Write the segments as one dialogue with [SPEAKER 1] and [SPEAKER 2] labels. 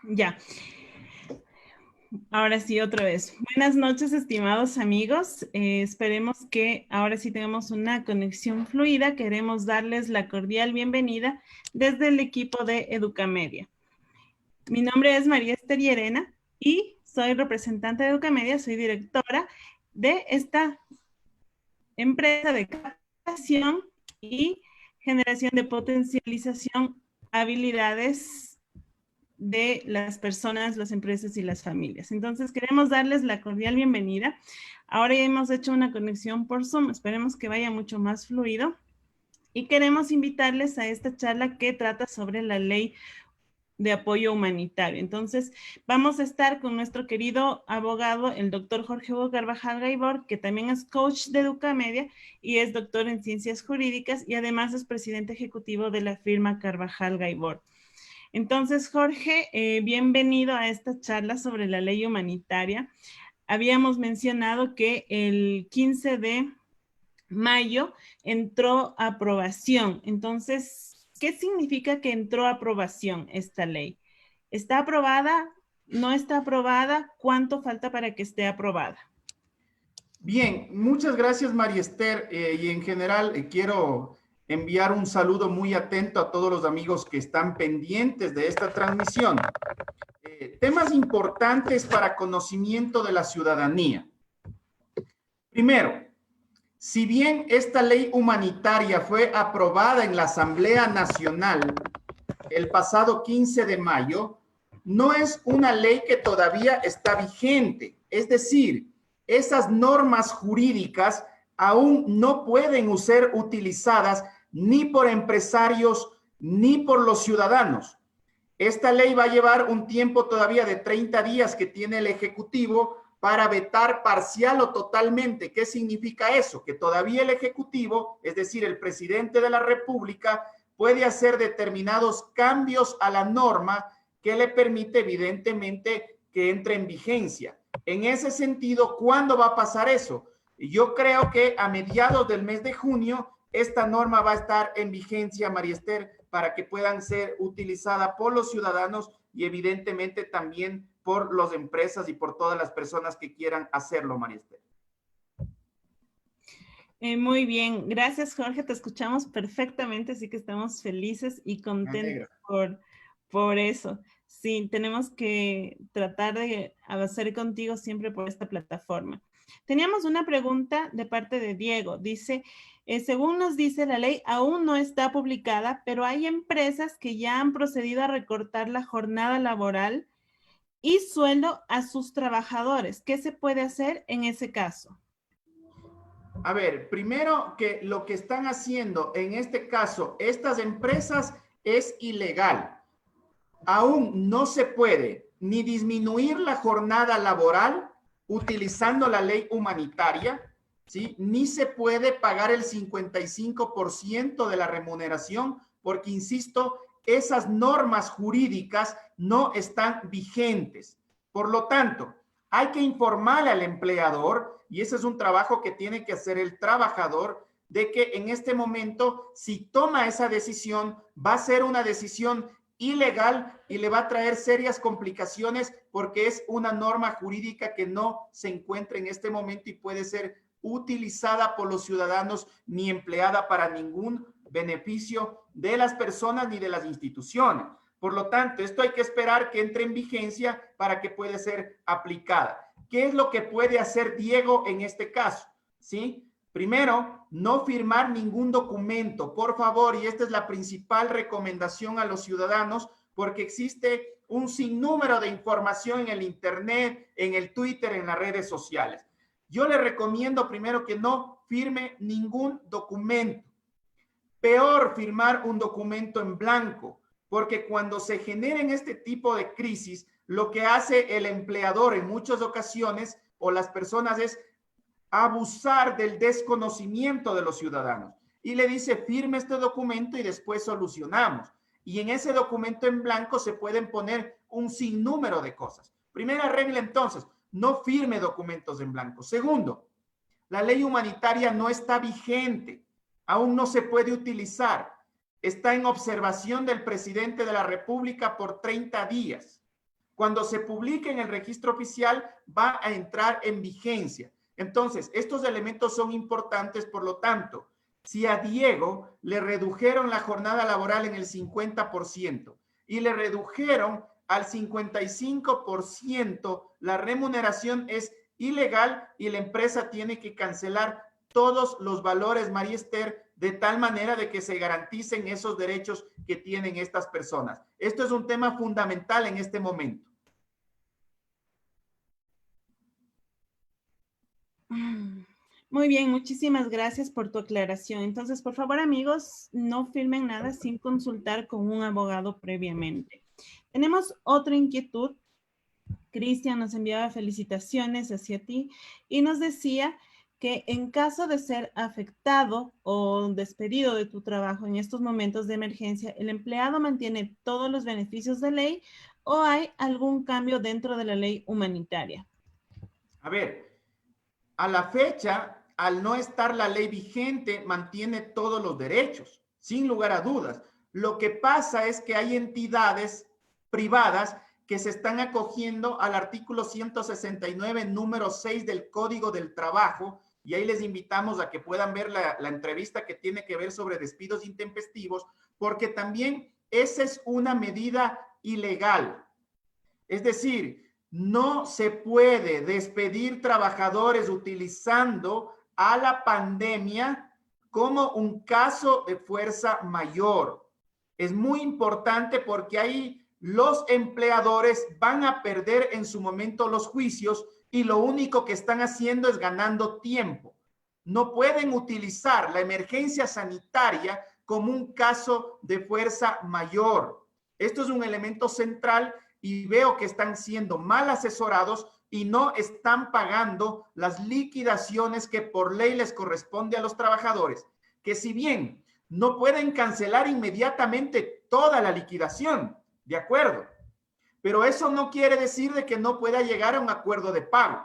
[SPEAKER 1] Ya, ahora sí, otra vez. Buenas noches, estimados amigos. Esperemos que ahora sí tengamos una conexión fluida. Queremos darles la cordial bienvenida desde el equipo de Educamedia. Mi nombre es María Esther Llerena y soy representante de Educamedia, soy directora de esta empresa de capacitación y generación de potencialización habilidades de las personas, las empresas y las familias. Entonces, queremos darles la cordial bienvenida. Ahora ya hemos hecho una conexión por Zoom, esperemos que vaya mucho más fluido. Y queremos invitarles a esta charla que trata sobre la ley de apoyo humanitario. Entonces, vamos a estar con nuestro querido abogado, el doctor Jorge Hugo Carvajal Gaibor, que también es coach de Educamedia y es doctor en ciencias jurídicas y además es presidente ejecutivo de la firma Carvajal Gaibor. Entonces, Jorge, bienvenido a esta charla sobre la ley humanitaria. Habíamos mencionado que el 15 de mayo entró a aprobación. Entonces, ¿qué significa que entró a aprobación esta ley? ¿Está aprobada? ¿No está aprobada? ¿Cuánto falta para que esté aprobada?
[SPEAKER 2] Bien, muchas gracias María Esther y en general quiero enviar un saludo muy atento a todos los amigos que están pendientes de esta transmisión. Temas importantes para conocimiento de la ciudadanía. Primero, si bien esta ley humanitaria fue aprobada en la Asamblea Nacional el pasado 15 de mayo, no es una ley que todavía está vigente. Es decir, esas normas jurídicas aún no pueden ser utilizadas ni por empresarios ni por los ciudadanos. Esta ley va a llevar un tiempo todavía de 30 días que tiene el Ejecutivo para vetar parcial o totalmente. ¿Qué significa eso? Que todavía el Ejecutivo, es decir, el presidente de la República, puede hacer determinados cambios a la norma que le permite evidentemente que entre en vigencia. En ese sentido, ¿cuándo va a pasar eso? Yo creo que a mediados del mes de junio esta norma va a estar en vigencia, María Esther, para que puedan ser utilizadas por los ciudadanos y evidentemente también por las empresas y por todas las personas que quieran hacerlo, María Esther.
[SPEAKER 1] Muy bien, gracias Jorge, te escuchamos perfectamente, así que estamos felices y contentos por eso. Sí, tenemos que tratar de avanzar contigo siempre por esta plataforma. Teníamos una pregunta de parte de Diego. Dice, según nos dice la ley, aún no está publicada, pero hay empresas que ya han procedido a recortar la jornada laboral y sueldo a sus trabajadores. ¿Qué se puede hacer en ese caso?
[SPEAKER 2] A ver, primero que lo que están haciendo en este caso estas empresas es ilegal. Aún no se puede ni disminuir la jornada laboral utilizando la ley humanitaria, ¿sí? Ni se puede pagar el 55% de la remuneración, porque, insisto, esas normas jurídicas no están vigentes. Por lo tanto, hay que informarle al empleador, y ese es un trabajo que tiene que hacer el trabajador, de que en este momento, si toma esa decisión, va a ser una decisión ilegal y le va a traer serias complicaciones porque es una norma jurídica que no se encuentra en este momento y puede ser utilizada por los ciudadanos ni empleada para ningún beneficio de las personas ni de las instituciones. Por lo tanto, esto hay que esperar que entre en vigencia para que pueda ser aplicada. ¿Qué es lo que puede hacer Diego en este caso? ¿Sí? Primero, no firmar ningún documento, por favor, y esta es la principal recomendación a los ciudadanos, porque existe un sinnúmero de información en el Internet, en el Twitter, en las redes sociales. Yo le recomiendo primero que no firme ningún documento. Peor, firmar un documento en blanco, porque cuando se generen este tipo de crisis, lo que hace el empleador en muchas ocasiones o las personas es abusar del desconocimiento de los ciudadanos y le dice firme este documento y después solucionamos. Y en ese documento en blanco se pueden poner un sinnúmero de cosas. Primera regla entonces, no firme documentos en blanco. Segundo, la ley humanitaria no está vigente, aún no se puede utilizar. Está en observación del presidente de la República por 30 días. Cuando se publique en el registro oficial, va a entrar en vigencia. Entonces, estos elementos son importantes, por lo tanto, si a Diego le redujeron la jornada laboral en el 50% y le redujeron al 55%, la remuneración es ilegal y la empresa tiene que cancelar todos los valores, María Esther, de tal manera de que se garanticen esos derechos que tienen estas personas. Esto es un tema fundamental en este momento.
[SPEAKER 1] Muy bien, muchísimas gracias por tu aclaración. Entonces, por favor, amigos, no firmen nada sin consultar con un abogado previamente. Tenemos otra inquietud. Cristian nos enviaba felicitaciones hacia ti y nos decía que en caso de ser afectado o despedido de tu trabajo en estos momentos de emergencia, ¿el empleado mantiene todos los beneficios de ley o hay algún cambio dentro de la ley humanitaria?
[SPEAKER 2] A ver, a la fecha, al no estar la ley vigente, mantiene todos los derechos, sin lugar a dudas. Lo que pasa es que hay entidades privadas que se están acogiendo al artículo 169, número 6 del Código del Trabajo, y ahí les invitamos a que puedan ver la entrevista que tiene que ver sobre despidos intempestivos, porque también esa es una medida ilegal. Es decir, no se puede despedir trabajadores utilizando a la pandemia como un caso de fuerza mayor. Es muy importante porque ahí los empleadores van a perder en su momento los juicios y lo único que están haciendo es ganando tiempo. No pueden utilizar la emergencia sanitaria como un caso de fuerza mayor. Esto es un elemento central y veo que están siendo mal asesorados y no están pagando las liquidaciones que por ley les corresponde a los trabajadores, que si bien no pueden cancelar inmediatamente toda la liquidación, ¿de acuerdo? Pero eso no quiere decir de que no pueda llegar a un acuerdo de pago.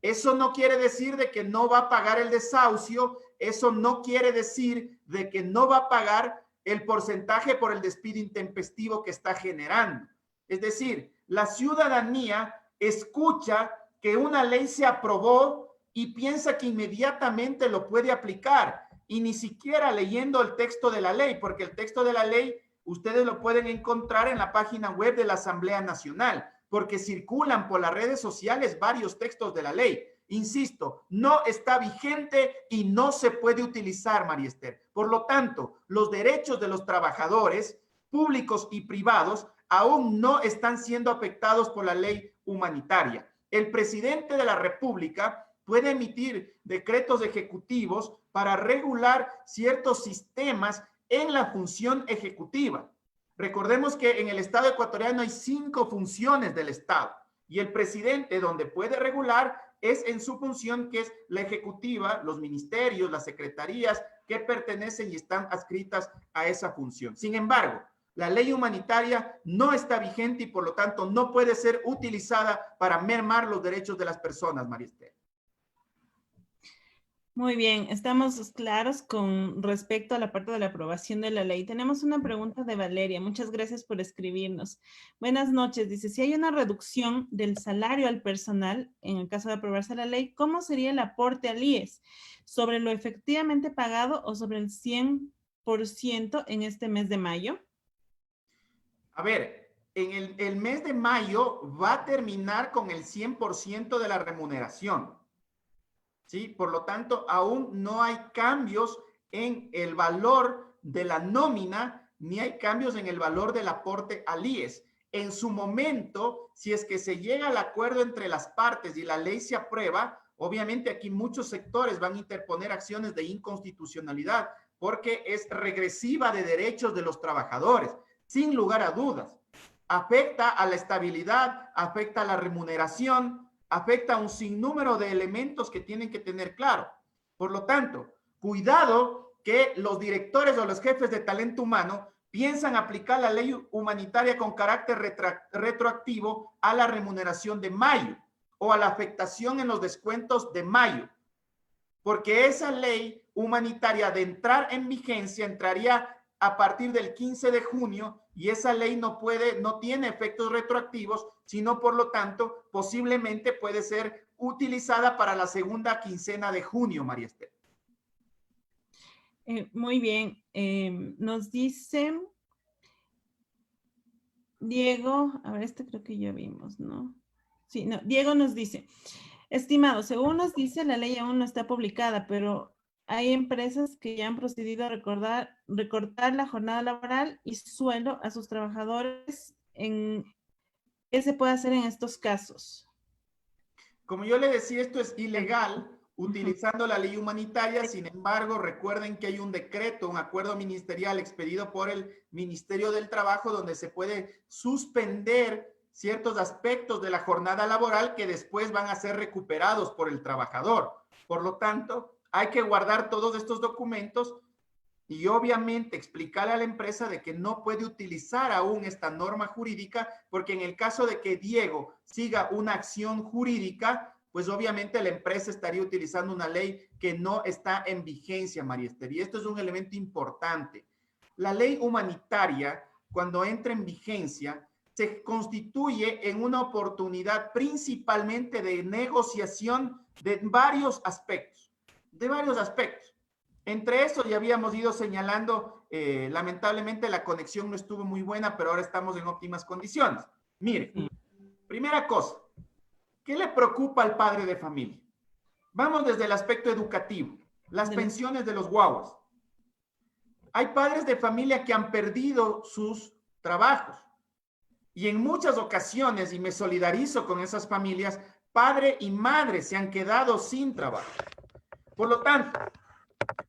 [SPEAKER 2] Eso no quiere decir de que no va a pagar el desahucio, eso no quiere decir de que no va a pagar el porcentaje por el despido intempestivo que está generando. Es decir, la ciudadanía escucha que una ley se aprobó y piensa que inmediatamente lo puede aplicar y ni siquiera leyendo el texto de la ley, porque el texto de la ley ustedes lo pueden encontrar en la página web de la Asamblea Nacional, porque circulan por las redes sociales varios textos de la ley. Insisto, no está vigente y no se puede utilizar, María Esther. Por lo tanto, los derechos de los trabajadores públicos y privados aún no están siendo afectados por la ley humanitaria. El presidente de la República puede emitir decretos ejecutivos para regular ciertos sistemas en la función ejecutiva. Recordemos que en el Estado ecuatoriano hay 5 funciones del Estado y el presidente donde puede regular es en su función que es la ejecutiva, los ministerios, las secretarías que pertenecen y están adscritas a esa función. Sin embargo, la ley humanitaria no está vigente y por lo tanto no puede ser utilizada para mermar los derechos de las personas, María Esther.
[SPEAKER 1] Muy bien, estamos claros con respecto a la parte de la aprobación de la ley. Tenemos una pregunta de Valeria. Muchas gracias por escribirnos. Buenas noches. Dice, si hay una reducción del salario al personal, en el caso de aprobarse la ley, ¿cómo sería el aporte al IES? ¿Sobre lo efectivamente pagado o sobre el 100% en este mes de mayo?
[SPEAKER 2] A ver, en el mes de mayo va a terminar con el 100% de la remuneración. ¿Sí? Por lo tanto, aún no hay cambios en el valor de la nómina, ni hay cambios en el valor del aporte al IES. En su momento, si es que se llega al acuerdo entre las partes y la ley se aprueba, obviamente aquí muchos sectores van a interponer acciones de inconstitucionalidad porque es regresiva de derechos de los trabajadores, sin lugar a dudas. Afecta a la estabilidad, afecta a la remuneración, afecta a un sinnúmero de elementos que tienen que tener claro. Por lo tanto, cuidado que los directores o los jefes de talento humano piensan aplicar la ley humanitaria con carácter retroactivo a la remuneración de mayo o a la afectación en los descuentos de mayo, porque esa ley humanitaria de entrar en vigencia entraría a partir del 15 de junio y esa ley no tiene efectos retroactivos, sino por lo tanto posiblemente puede ser utilizada para la segunda quincena de junio, María Esther.
[SPEAKER 1] Muy bien. Nos dice Diego, a ver, este creo que ya vimos, ¿no? Sí, no, Diego nos dice, estimado, según nos dice, la ley aún no está publicada, pero hay empresas que ya han procedido a recortar la jornada laboral y sueldo a sus trabajadores. ¿Qué se puede hacer en estos casos?
[SPEAKER 2] Como yo le decía, esto es ilegal utilizando la ley humanitaria. Sin embargo, recuerden que hay un decreto, un acuerdo ministerial expedido por el Ministerio del Trabajo donde se puede suspender ciertos aspectos de la jornada laboral que después van a ser recuperados por el trabajador. Por lo tanto, hay que guardar todos estos documentos y obviamente explicarle a la empresa de que no puede utilizar aún esta norma jurídica, porque en el caso de que Diego siga una acción jurídica, pues obviamente la empresa estaría utilizando una ley que no está en vigencia, María Esther. Y esto es un elemento importante. La ley humanitaria, cuando entra en vigencia, se constituye en una oportunidad principalmente de negociación de varios aspectos, Entre eso ya habíamos ido señalando, lamentablemente la conexión no estuvo muy buena, pero ahora estamos en óptimas condiciones. Mire, primera cosa, ¿qué le preocupa al padre de familia? Vamos desde el aspecto educativo, las pensiones de los guaguas. Hay padres de familia que han perdido sus trabajos y en muchas ocasiones, y me solidarizo con esas familias, padre y madre se han quedado sin trabajo. Por lo tanto,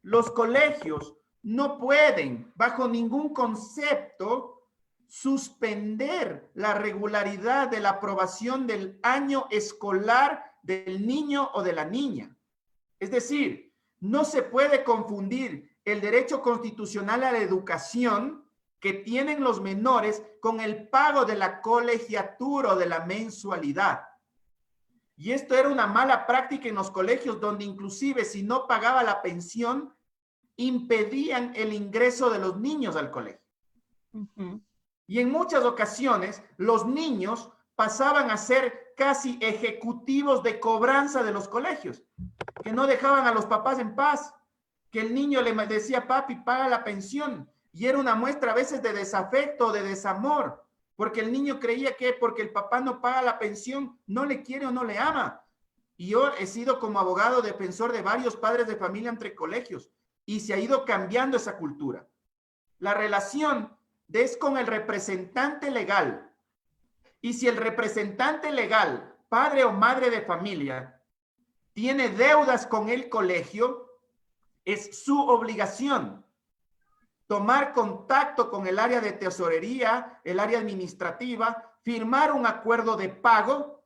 [SPEAKER 2] los colegios no pueden, bajo ningún concepto, suspender la regularidad de la aprobación del año escolar del niño o de la niña. Es decir, no se puede confundir el derecho constitucional a la educación que tienen los menores con el pago de la colegiatura o de la mensualidad. Y esto era una mala práctica en los colegios, donde inclusive si no pagaba la pensión, impedían el ingreso de los niños al colegio. Y en muchas ocasiones, los niños pasaban a ser casi ejecutivos de cobranza de los colegios, que no dejaban a los papás en paz, que el niño le decía, papi, paga la pensión, y era una muestra a veces de desafecto, de desamor, porque el niño creía que porque el papá no paga la pensión, no le quiere o no le ama. Y yo he sido como abogado defensor de varios padres de familia entre colegios, y se ha ido cambiando esa cultura. La relación es con el representante legal. Y si el representante legal, padre o madre de familia, tiene deudas con el colegio, es su obligación tomar contacto con el área de tesorería, el área administrativa, firmar un acuerdo de pago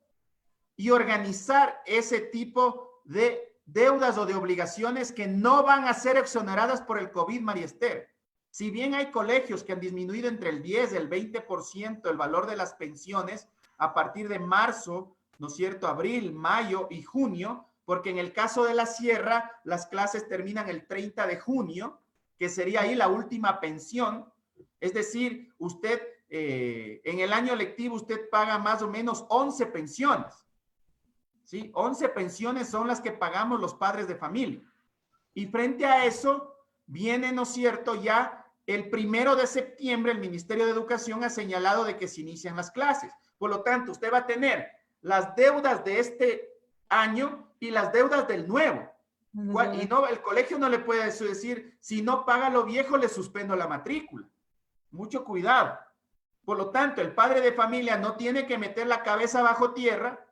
[SPEAKER 2] y organizar ese tipo de deudas o de obligaciones que no van a ser exoneradas por el COVID, María Esther. Si bien hay colegios que han disminuido entre el 10 y el 20% el valor de las pensiones a partir de marzo, ¿no es cierto?, abril, mayo y junio, porque en el caso de la Sierra, las clases terminan el 30 de junio, que sería ahí la última pensión. Es decir, usted en el año lectivo usted paga más o menos 11 pensiones. ¿Sí? 11 pensiones son las que pagamos los padres de familia. Y frente a eso viene, ¿no es cierto?, ya el 1 de septiembre el Ministerio de Educación ha señalado de que se inician las clases. Por lo tanto, usted va a tener las deudas de este año y las deudas del nuevo. Y no, el colegio no le puede decir, si no paga lo viejo, le suspendo la matrícula. Mucho cuidado. Por lo tanto, el padre de familia no tiene que meter la cabeza bajo tierra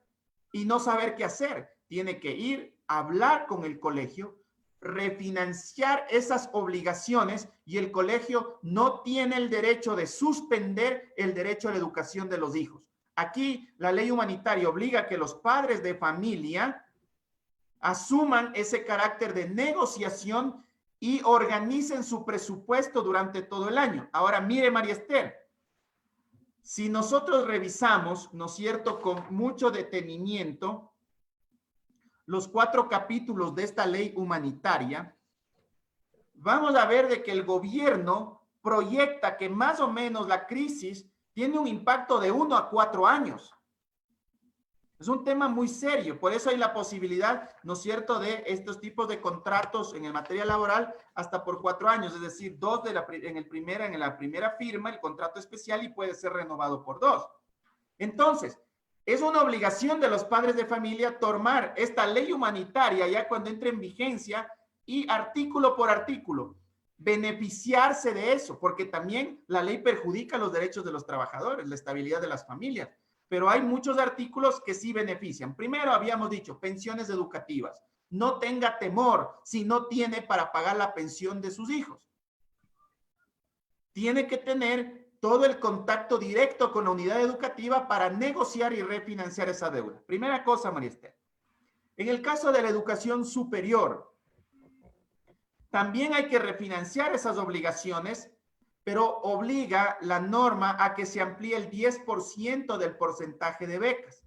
[SPEAKER 2] y no saber qué hacer. Tiene que ir a hablar con el colegio, refinanciar esas obligaciones, y el colegio no tiene el derecho de suspender el derecho a la educación de los hijos. Aquí la ley humanitaria obliga a que los padres de familia asuman ese carácter de negociación y organicen su presupuesto durante todo el año. Ahora, mire, María Esther, si nosotros revisamos, ¿no es cierto?, con mucho detenimiento los 4 capítulos de esta ley humanitaria, vamos a ver de que el gobierno proyecta que más o menos la crisis tiene un impacto de 1 a 4 años. Es un tema muy serio, por eso hay la posibilidad, ¿no es cierto?, de estos tipos de contratos en el materia laboral hasta por 4 años, es decir, 2 en la primera firma, el contrato especial, y puede ser renovado por 2. Entonces, es una obligación de los padres de familia tomar esta ley humanitaria ya cuando entre en vigencia y artículo por artículo, beneficiarse de eso, porque también la ley perjudica los derechos de los trabajadores, la estabilidad de las familias. Pero hay muchos artículos que sí benefician. Primero, habíamos dicho, pensiones educativas. No tenga temor si no tiene para pagar la pensión de sus hijos. Tiene que tener todo el contacto directo con la unidad educativa para negociar y refinanciar esa deuda. Primera cosa, María Esther. En el caso de la educación superior, también hay que refinanciar esas obligaciones, pero obliga la norma a que se amplíe el 10% del porcentaje de becas.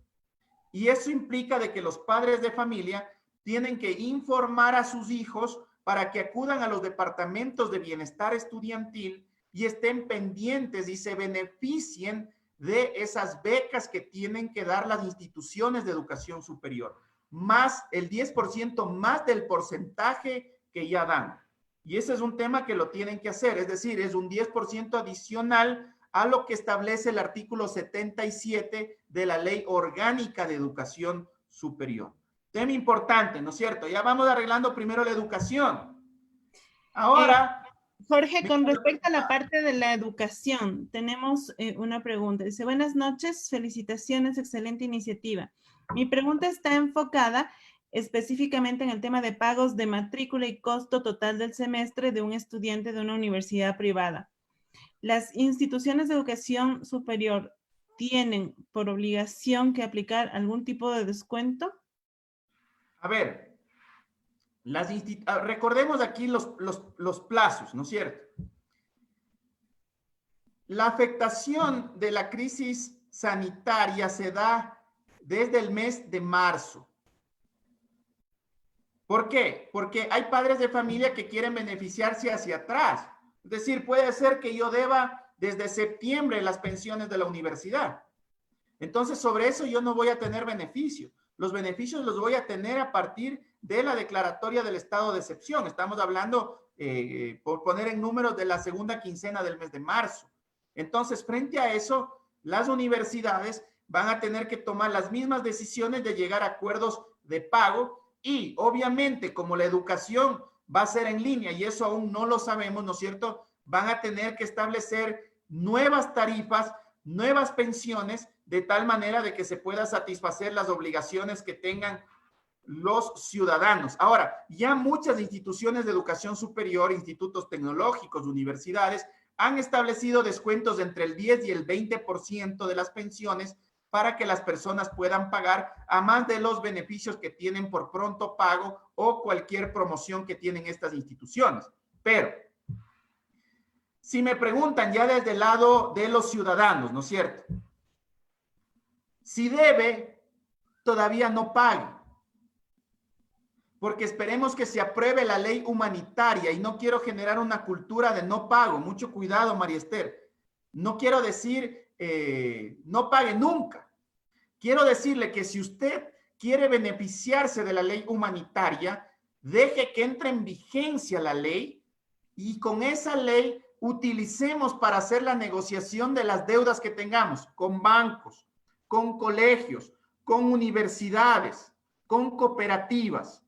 [SPEAKER 2] Y eso implica de que los padres de familia tienen que informar a sus hijos para que acudan a los departamentos de bienestar estudiantil y estén pendientes y se beneficien de esas becas que tienen que dar las instituciones de educación superior, más el 10% más del porcentaje que ya dan. Y ese es un tema que lo tienen que hacer, es decir, es un 10% adicional a lo que establece el artículo 77 de la Ley Orgánica de Educación Superior. Tema importante, ¿no es cierto? Ya vamos arreglando primero la educación. Ahora...
[SPEAKER 1] Jorge, con respecto a la parte de la educación, tenemos una pregunta. Dice, buenas noches, felicitaciones, excelente iniciativa. Mi pregunta está enfocada específicamente en el tema de pagos de matrícula y costo total del semestre de un estudiante de una universidad privada. ¿Las instituciones de educación superior tienen por obligación que aplicar algún tipo de descuento?
[SPEAKER 2] A ver, recordemos aquí los plazos, ¿no es cierto? La afectación de la crisis sanitaria se da desde el mes de marzo. ¿Por qué? Porque hay padres de familia que quieren beneficiarse hacia atrás. Es decir, puede ser que yo deba desde septiembre las pensiones de la universidad. Entonces, sobre eso yo no voy a tener beneficio. Los beneficios los voy a tener a partir de la declaratoria del estado de excepción. Estamos hablando, por poner en números, de la segunda quincena del mes de marzo. Entonces, frente a eso, las universidades van a tener que tomar las mismas decisiones de llegar a acuerdos de pago y, obviamente, como la educación va a ser en línea y eso aún no lo sabemos, ¿no es cierto? Van a tener que establecer nuevas tarifas, nuevas pensiones, de tal manera de que se pueda satisfacer las obligaciones que tengan los ciudadanos. Ahora, ya muchas instituciones de educación superior, institutos tecnológicos, universidades, han establecido descuentos entre el 10 y el 20% de las pensiones para que las personas puedan pagar, a más de los beneficios que tienen por pronto pago o cualquier promoción que tienen estas instituciones. Pero, si me preguntan ya desde el lado de los ciudadanos, ¿no es cierto? Si debe, todavía no pague. Porque esperemos que se apruebe la ley humanitaria y no quiero generar una cultura de no pago. Mucho cuidado, María Esther. No quiero decir no pague nunca. Quiero decirle que si usted quiere beneficiarse de la ley humanitaria, deje que entre en vigencia la ley y con esa ley utilicemos para hacer la negociación de las deudas que tengamos con bancos, con colegios, con universidades, con cooperativas.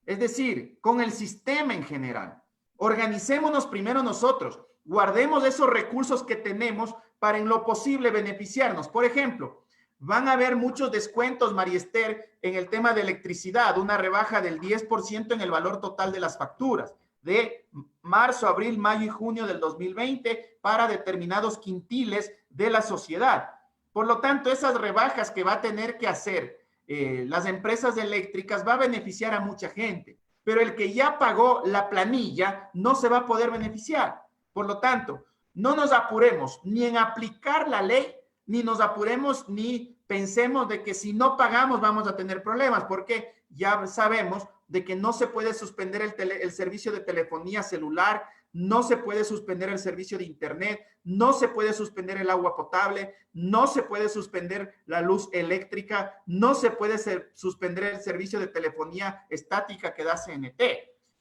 [SPEAKER 2] Es decir, con el sistema en general. Organicémonos primero nosotros, guardemos esos recursos que tenemos para en lo posible beneficiarnos. Por ejemplo, van a haber muchos descuentos, María Esther, en el tema de electricidad, una rebaja del 10% en el valor total de las facturas de marzo, abril, mayo y junio del 2020 para determinados quintiles de la sociedad. Por lo tanto, esas rebajas que va a tener que hacer las empresas eléctricas va a beneficiar a mucha gente, pero el que ya pagó la planilla no se va a poder beneficiar. Por lo tanto, no nos apuremos ni en aplicar la ley, ni nos apuremos ni pensemos de que si no pagamos vamos a tener problemas, porque ya sabemos de que no se puede suspender el servicio de telefonía celular no se puede suspender el servicio de internet, no se puede suspender el agua potable, no se puede suspender la luz eléctrica, no se puede suspender el servicio de telefonía estática que da CNT.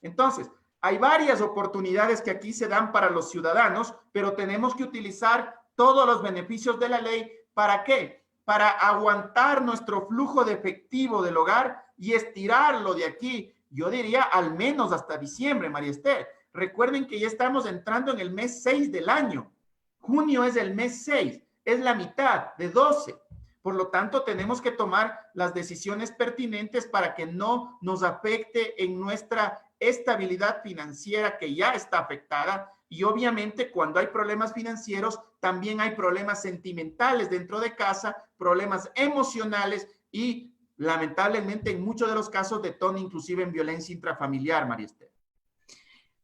[SPEAKER 2] Entonces, hay varias oportunidades que aquí se dan para los ciudadanos, pero tenemos que utilizar todos los beneficios de la ley. ¿Para qué? Para aguantar nuestro flujo de efectivo del hogar y estirarlo de aquí, yo diría al menos hasta diciembre, María Esther. Recuerden que ya estamos entrando en el mes 6 del año. Junio es el mes 6, es la mitad de 12. Por lo tanto, tenemos que tomar las decisiones pertinentes para que no nos afecte en nuestra estabilidad financiera que ya está afectada. Y obviamente cuando hay problemas financieros, también hay problemas sentimentales dentro de casa, problemas emocionales y lamentablemente en muchos de los casos detona inclusive en violencia intrafamiliar, María Esther.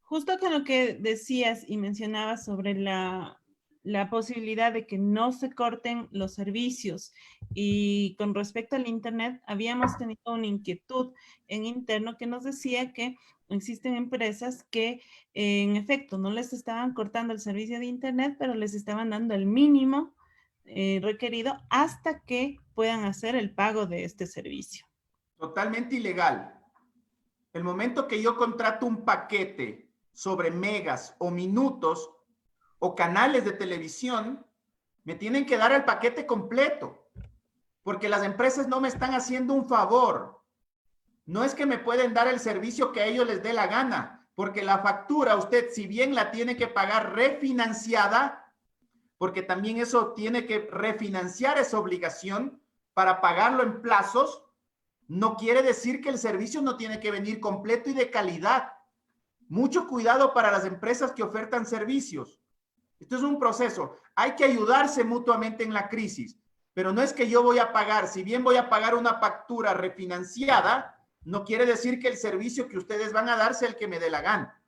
[SPEAKER 1] Justo con lo que decías y mencionabas sobre la posibilidad de que no se corten los servicios y con respecto al Internet, habíamos tenido una inquietud en interno que nos decía que existen empresas que en efecto no les estaban cortando el servicio de Internet, pero les estaban dando el mínimo requerido hasta que puedan hacer el pago de este servicio.
[SPEAKER 2] Totalmente ilegal. El momento que yo contrato un paquete sobre megas o minutos o canales de televisión, me tienen que dar el paquete completo, porque las empresas no me están haciendo un favor. No es que me pueden dar el servicio que a ellos les dé la gana, porque la factura usted, si bien la tiene que pagar refinanciada, porque también eso tiene que refinanciar esa obligación para pagarlo en plazos, no quiere decir que el servicio no tiene que venir completo y de calidad. Mucho cuidado para las empresas que ofertan servicios. Esto es un proceso. Hay que ayudarse mutuamente en la crisis, pero no es que yo voy a pagar, si bien voy a pagar una factura refinanciada, no quiere decir que el servicio que ustedes van a dar sea el que me dé la gana.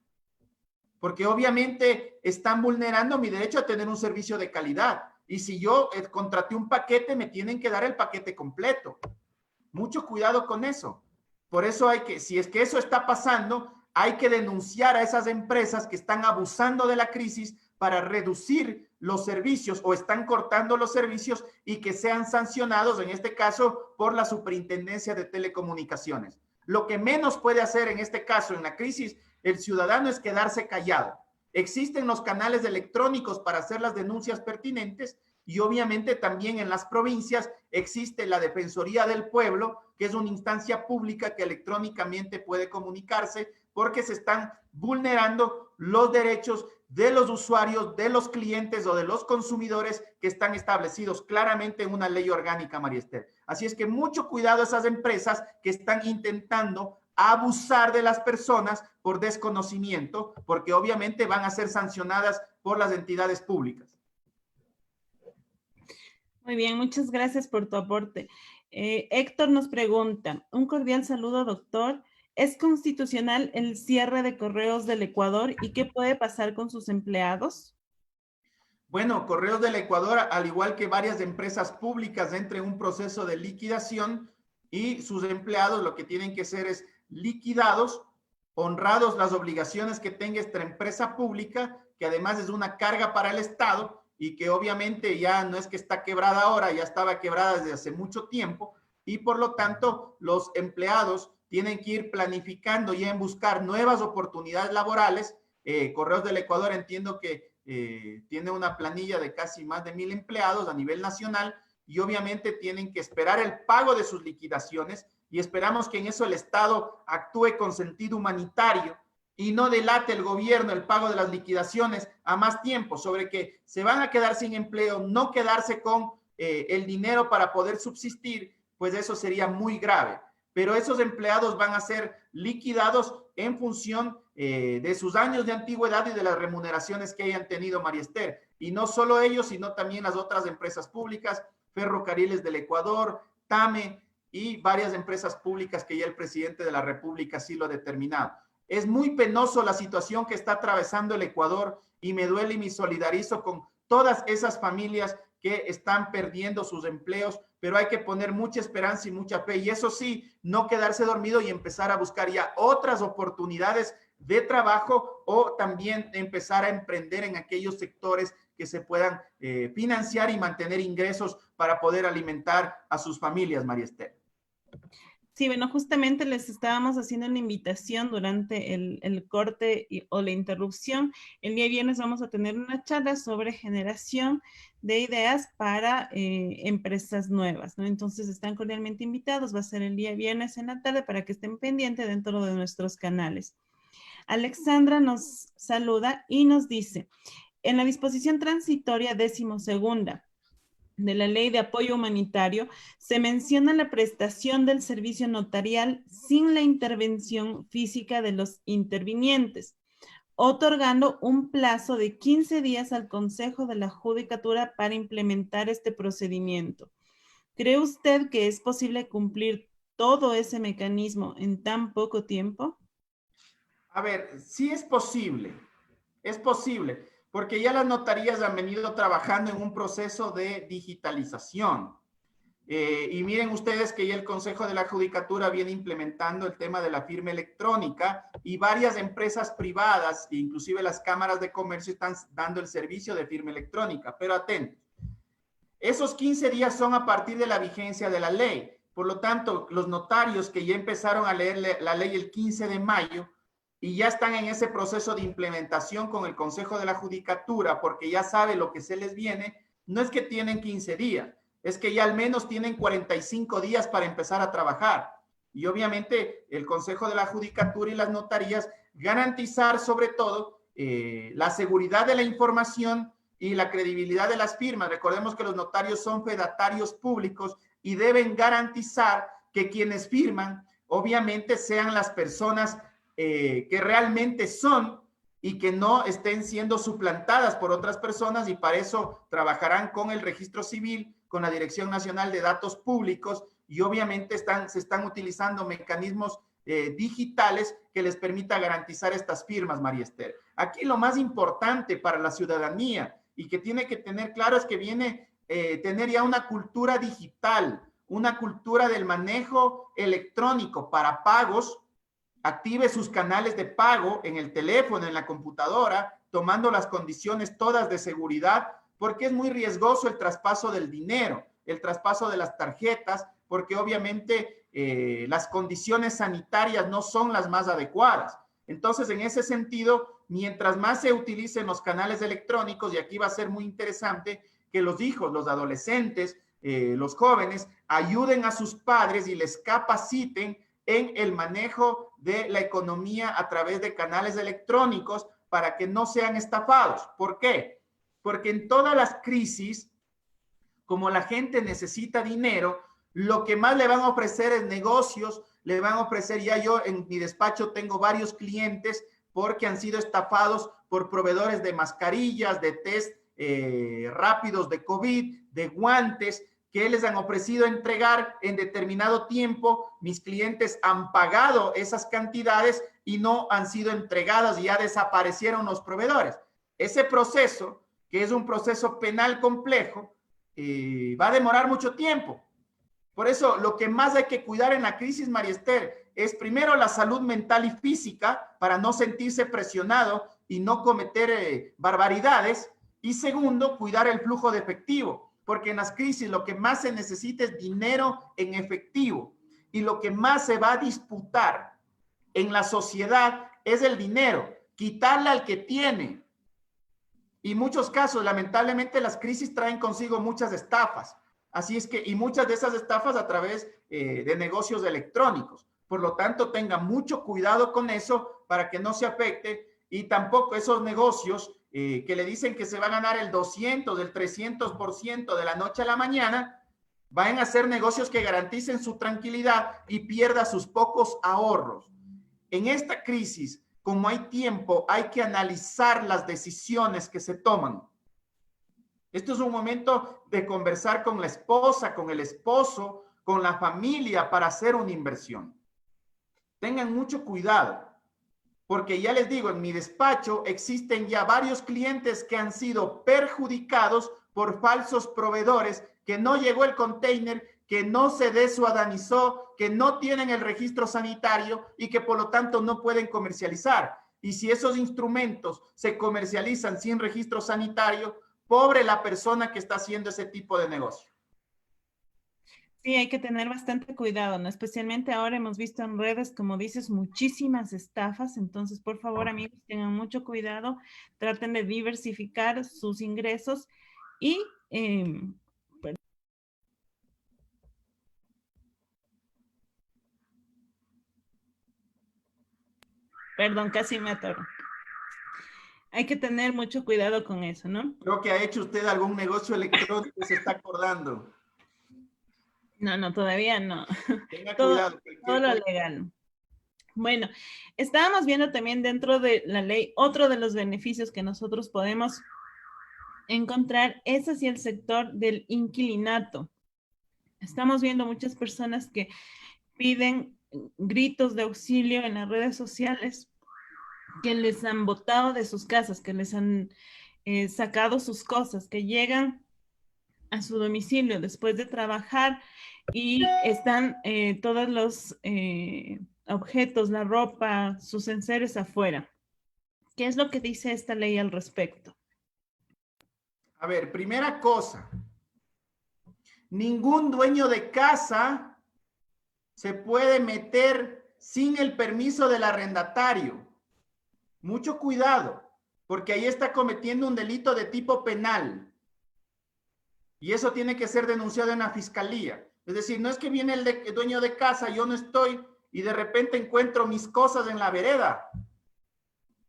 [SPEAKER 2] Porque obviamente están vulnerando mi derecho a tener un servicio de calidad. Y si yo contraté un paquete, me tienen que dar el paquete completo. Mucho cuidado con eso. Por eso hay que, si es que eso está pasando, hay que denunciar a esas empresas que están abusando de la crisis para reducir los servicios o están cortando los servicios y que sean sancionados, en este caso, por la Superintendencia de Telecomunicaciones. Lo que menos puede hacer en este caso, en la crisis, el ciudadano es quedarse callado. Existen los canales electrónicos para hacer las denuncias pertinentes y obviamente también en las provincias existe la Defensoría del Pueblo, que es una instancia pública que electrónicamente puede comunicarse porque se están vulnerando los derechos de los usuarios, de los clientes o de los consumidores que están establecidos claramente en una ley orgánica, María Esther. Así es que mucho cuidado a esas empresas que están intentando abusar de las personas por desconocimiento, porque obviamente van a ser sancionadas por las entidades públicas.
[SPEAKER 1] Muy bien, muchas gracias por tu aporte. Héctor nos pregunta, un cordial saludo, doctor. ¿Es constitucional el cierre de Correos del Ecuador y qué puede pasar con sus empleados?
[SPEAKER 2] Bueno, Correos del Ecuador, al igual que varias empresas públicas, entran en un proceso de liquidación y sus empleados lo que tienen que hacer es liquidados, honrados las obligaciones que tenga esta empresa pública, que además es una carga para el Estado y que obviamente ya no es que está quebrada ahora, ya estaba quebrada desde hace mucho tiempo y por lo tanto los empleados tienen que ir planificando ya en buscar nuevas oportunidades laborales. Correos del Ecuador entiendo que tiene una planilla de casi más de 1,000 empleados a nivel nacional y obviamente tienen que esperar el pago de sus liquidaciones y esperamos que en eso el Estado actúe con sentido humanitario y no delate el gobierno el pago de las liquidaciones a más tiempo, sobre que se van a quedar sin empleo, no quedarse con el dinero para poder subsistir, pues eso sería muy grave. Pero esos empleados van a ser liquidados en función de sus años de antigüedad y de las remuneraciones que hayan tenido, María Esther. Y no solo ellos, sino también las otras empresas públicas, Ferrocarriles del Ecuador, TAME y varias empresas públicas que ya el presidente de la República sí lo ha determinado. Es muy penoso la situación que está atravesando el Ecuador y me duele y me solidarizo con todas esas familias que están perdiendo sus empleos, pero hay que poner mucha esperanza y mucha fe y eso sí, no quedarse dormido y empezar a buscar ya otras oportunidades de trabajo o también empezar a emprender en aquellos sectores que se puedan financiar y mantener ingresos para poder alimentar a sus familias, María Esther.
[SPEAKER 1] Sí, bueno, justamente les estábamos haciendo una invitación durante el corte o la interrupción. El día viernes vamos a tener una charla sobre generación de ideas para empresas nuevas, ¿no? Entonces están cordialmente invitados. Va a ser el día viernes en la tarde para que estén pendientes dentro de nuestros canales. Alexandra nos saluda y nos dice, en la disposición transitoria 12ª de la Ley de Apoyo Humanitario, se menciona la prestación del servicio notarial sin la intervención física de los intervinientes, otorgando un plazo de 15 días al Consejo de la Judicatura para implementar este procedimiento. ¿Cree usted que es posible cumplir todo ese mecanismo en tan poco tiempo?
[SPEAKER 2] A ver, sí es posible, porque ya las notarías han venido trabajando en un proceso de digitalización. Y miren ustedes que ya el Consejo de la Judicatura viene implementando el tema de la firma electrónica y varias empresas privadas, inclusive las cámaras de comercio, están dando el servicio de firma electrónica. Pero atentos, esos 15 días son a partir de la vigencia de la ley. Por lo tanto, los notarios que ya empezaron a leer la ley el 15 de mayo y ya están en ese proceso de implementación con el Consejo de la Judicatura, porque ya sabe lo que se les viene, no es que tienen 15 días, es que ya al menos tienen 45 días para empezar a trabajar. Y obviamente el Consejo de la Judicatura y las notarías garantizar sobre todo la seguridad de la información y la credibilidad de las firmas. Recordemos que los notarios son fedatarios públicos y deben garantizar que quienes firman obviamente sean las personas que realmente son y que no estén siendo suplantadas por otras personas, y para eso trabajarán con el Registro Civil, con la Dirección Nacional de Datos Públicos, y obviamente se están utilizando mecanismos digitales que les permita garantizar estas firmas, María Esther. Aquí lo más importante para la ciudadanía y que tiene que tener claro es que viene tener ya una cultura digital, una cultura del manejo electrónico para pagos. Active sus canales de pago en el teléfono, en la computadora, tomando las condiciones todas de seguridad, porque es muy riesgoso el traspaso del dinero, el traspaso de las tarjetas, porque obviamente las condiciones sanitarias no son las más adecuadas. Entonces, en ese sentido, mientras más se utilicen los canales electrónicos, y aquí va a ser muy interesante que los hijos, los adolescentes, los jóvenes, ayuden a sus padres y les capaciten en el manejo de la economía a través de canales electrónicos para que no sean estafados. ¿Por qué? Porque en todas las crisis, como la gente necesita dinero, lo que más le van a ofrecer es negocios, le van a ofrecer, ya yo en mi despacho tengo varios clientes porque han sido estafados por proveedores de mascarillas, de test rápidos de COVID, de guantes, que les han ofrecido entregar en determinado tiempo. Mis clientes han pagado esas cantidades y no han sido entregadas y ya desaparecieron los proveedores. Ese proceso, que es un proceso penal complejo, va a demorar mucho tiempo. Por eso, lo que más hay que cuidar en la crisis, María Esther, es primero la salud mental y física para no sentirse presionado y no cometer barbaridades. Y segundo, cuidar el flujo de efectivo, porque en las crisis lo que más se necesita es dinero en efectivo, y lo que más se va a disputar en la sociedad es el dinero, quitarle al que tiene. Y muchos casos, lamentablemente, las crisis traen consigo muchas estafas. Así es que, y muchas de esas estafas a través de negocios electrónicos. Por lo tanto, tenga mucho cuidado con eso para que no se afecte, y tampoco esos negocios que le dicen que se va a ganar el 200, el 300% de la noche a la mañana, van a hacer negocios que garanticen su tranquilidad y pierda sus pocos ahorros. En esta crisis, como hay tiempo, hay que analizar las decisiones que se toman. Esto es un momento de conversar con la esposa, con el esposo, con la familia para hacer una inversión. Tengan mucho cuidado, porque ya les digo, en mi despacho existen ya varios clientes que han sido perjudicados por falsos proveedores, que no llegó el container, que no se desuadanizó, que no tienen el registro sanitario y que por lo tanto no pueden comercializar. Y si esos instrumentos se comercializan sin registro sanitario, pobre la persona que está haciendo ese tipo de negocio.
[SPEAKER 1] Sí, hay que tener bastante cuidado, ¿no? Especialmente ahora hemos visto en redes, como dices, muchísimas estafas. Entonces, por favor, amigos, tengan mucho cuidado, traten de diversificar sus ingresos y, perdón, casi me atoro. Hay que tener mucho cuidado con eso, ¿no?
[SPEAKER 2] Creo que ha hecho usted algún negocio electrónico y se está acordando.
[SPEAKER 1] No, no, todavía no.
[SPEAKER 2] Tenga
[SPEAKER 1] Todo,
[SPEAKER 2] cuidado.
[SPEAKER 1] todo lo legal. Bueno, estábamos viendo también dentro de la ley otro de los beneficios que nosotros podemos encontrar es hacia el sector del inquilinato. Estamos viendo muchas personas que piden gritos de auxilio en las redes sociales, que les han botado de sus casas, que les han sacado sus cosas, que llegan a su domicilio después de trabajar y están todos los objetos, la ropa, sus enseres afuera. ¿Qué es lo que dice esta ley al respecto?
[SPEAKER 2] A ver, primera cosa, ningún dueño de casa se puede meter sin el permiso del arrendatario. Mucho cuidado, porque ahí está cometiendo un delito de tipo penal. Y eso tiene que ser denunciado en la fiscalía. Es decir, no es que viene el dueño de casa, yo no estoy, y de repente encuentro mis cosas en la vereda.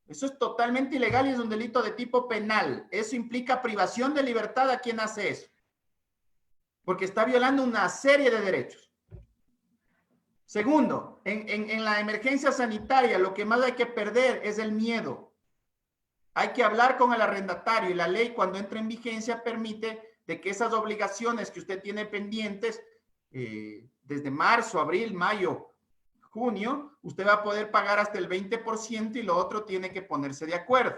[SPEAKER 2] Eso es totalmente ilegal y es un delito de tipo penal. Eso implica privación de libertad a quien hace eso. Porque está violando una serie de derechos. Segundo, en la emergencia sanitaria lo que más hay que perder es el miedo. Hay que hablar con el arrendatario y la ley cuando entra en vigencia permite de que esas obligaciones que usted tiene pendientes desde marzo, abril, mayo, junio, usted va a poder pagar hasta el 20% y lo otro tiene que ponerse de acuerdo.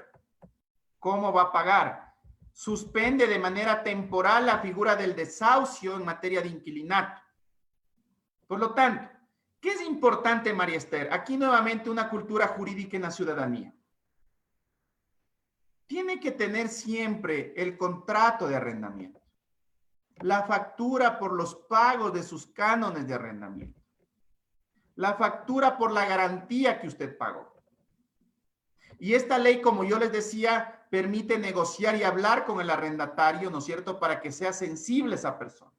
[SPEAKER 2] ¿Cómo va a pagar? Suspende de manera temporal la figura del desahucio en materia de inquilinato. Por lo tanto, ¿qué es importante, María Esther? Aquí nuevamente una cultura jurídica en la ciudadanía. Tiene que tener siempre el contrato de arrendamiento, la factura por los pagos de sus cánones de arrendamiento, la factura por la garantía que usted pagó. Y esta ley, como yo les decía, permite negociar y hablar con el arrendatario, ¿no es cierto?, para que sea sensible esa persona.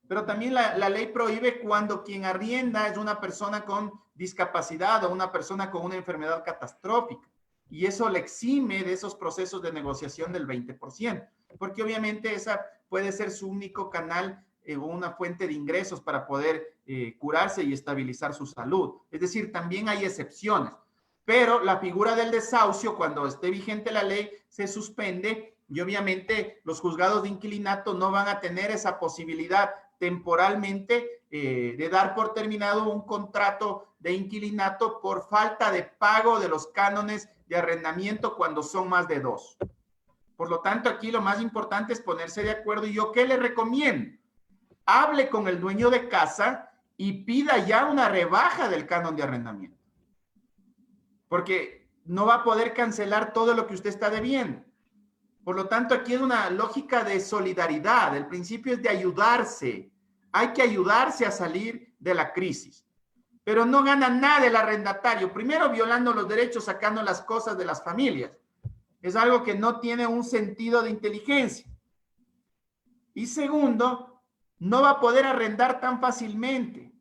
[SPEAKER 2] Pero también la ley prohíbe cuando quien arrienda es una persona con discapacidad o una persona con una enfermedad catastrófica. Y eso le exime de esos procesos de negociación del 20%, porque obviamente esa puede ser su único canal o una fuente de ingresos para poder curarse y estabilizar su salud. Es decir, también hay excepciones, pero la figura del desahucio, cuando esté vigente la ley, se suspende y obviamente los juzgados de inquilinato no van a tener esa posibilidad temporalmente de dar por terminado un contrato de inquilinato por falta de pago de los cánones de arrendamiento cuando son más de 2. Por lo tanto, aquí lo más importante es ponerse de acuerdo. ¿Y yo qué le recomiendo? Hable con el dueño de casa y pida ya una rebaja del canon de arrendamiento. Porque no va a poder cancelar todo lo que usted está debiendo. Por lo tanto, aquí es una lógica de solidaridad. El principio es de ayudarse. Hay que ayudarse a salir de la crisis. Pero no gana nada el arrendatario. Primero, violando los derechos, sacando las cosas de las familias. Es algo que no tiene un sentido de inteligencia. Y segundo, no va a poder arrendar tan fácilmente,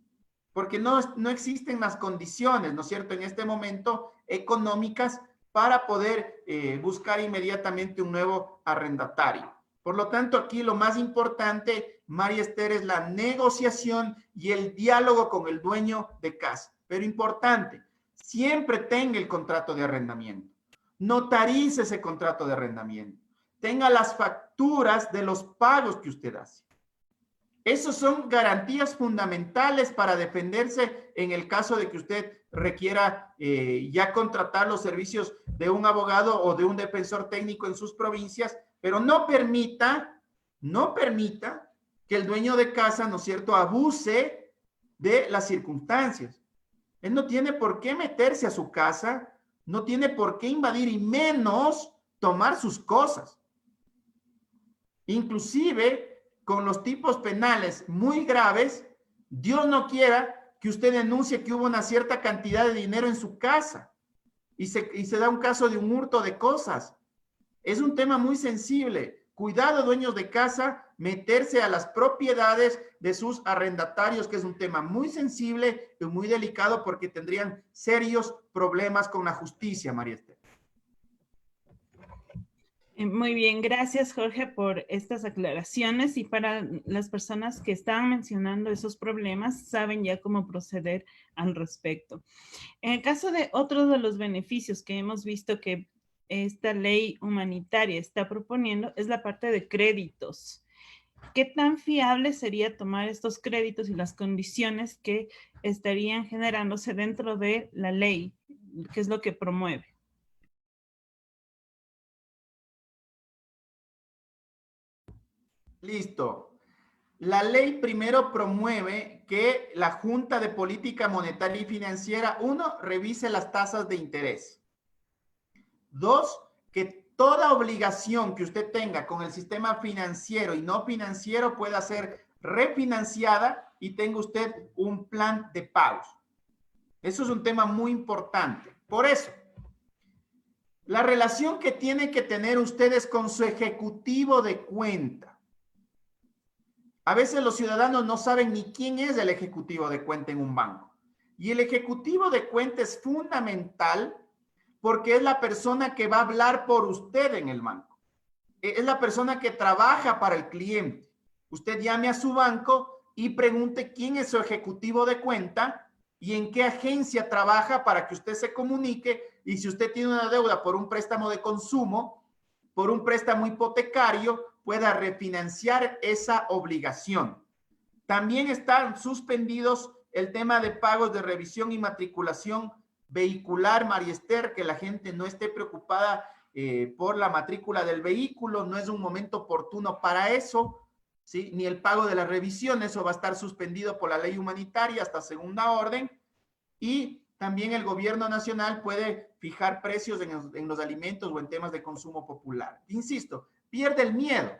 [SPEAKER 2] porque no existen las condiciones, ¿no es cierto?, en este momento económicas para poder buscar inmediatamente un nuevo arrendatario. Por lo tanto, aquí lo más importante, María Esther, es la negociación y el diálogo con el dueño de casa. Pero importante, siempre tenga el contrato de arrendamiento. Notarice ese contrato de arrendamiento. Tenga las facturas de los pagos que usted hace. Esos son garantías fundamentales para defenderse en el caso de que usted requiera ya contratar los servicios de un abogado o de un defensor técnico en sus provincias, pero no permita que el dueño de casa, ¿no es cierto?, abuse de las circunstancias. Él no tiene por qué meterse a su casa no tiene por qué invadir y menos tomar sus cosas. Inclusive con los tipos penales muy graves, Dios no quiera que usted denuncie que hubo una cierta cantidad de dinero en su casa y se da un caso de un hurto de cosas. Es un tema muy sensible. Cuidado, dueños de casa, meterse a las propiedades de sus arrendatarios, que es un tema muy sensible y muy delicado porque tendrían serios problemas con la justicia, María Esther.
[SPEAKER 1] Muy bien, gracias Jorge por estas aclaraciones, y para las personas que estaban mencionando esos problemas saben ya cómo proceder al respecto. En el caso de otro de los beneficios que hemos visto que esta ley humanitaria está proponiendo es la parte de créditos. ¿Qué tan fiable sería tomar estos créditos y las condiciones que estarían generándose dentro de la ley? ¿Qué es lo que promueve?
[SPEAKER 2] Listo. La ley primero promueve que la Junta de Política Monetaria y Financiera, uno, revise las tasas de interés. Dos, que toda obligación que usted tenga con el sistema financiero y no financiero pueda ser refinanciada y tenga usted un plan de pagos. Eso es un tema muy importante. Por eso, la relación que tienen que tener ustedes con su ejecutivo de cuenta. A veces los ciudadanos no saben ni quién es el ejecutivo de cuenta en un banco. Y el ejecutivo de cuenta es fundamental porque es la persona que va a hablar por usted en el banco. Es la persona que trabaja para el cliente. Usted llame a su banco y pregunte quién es su ejecutivo de cuenta y en qué agencia trabaja para que usted se comunique, y si usted tiene una deuda por un préstamo de consumo, por un préstamo hipotecario, pueda refinanciar esa obligación. También están suspendidos el tema de pagos de revisión y matriculación vehicular, María Esther, que la gente no esté preocupada por la matrícula del vehículo, no es un momento oportuno para eso, ¿sí? Ni el pago de la revisión, eso va a estar suspendido por la ley humanitaria hasta segunda orden, y también el gobierno nacional puede fijar precios en los alimentos o en temas de consumo popular. Insisto, pierde el miedo,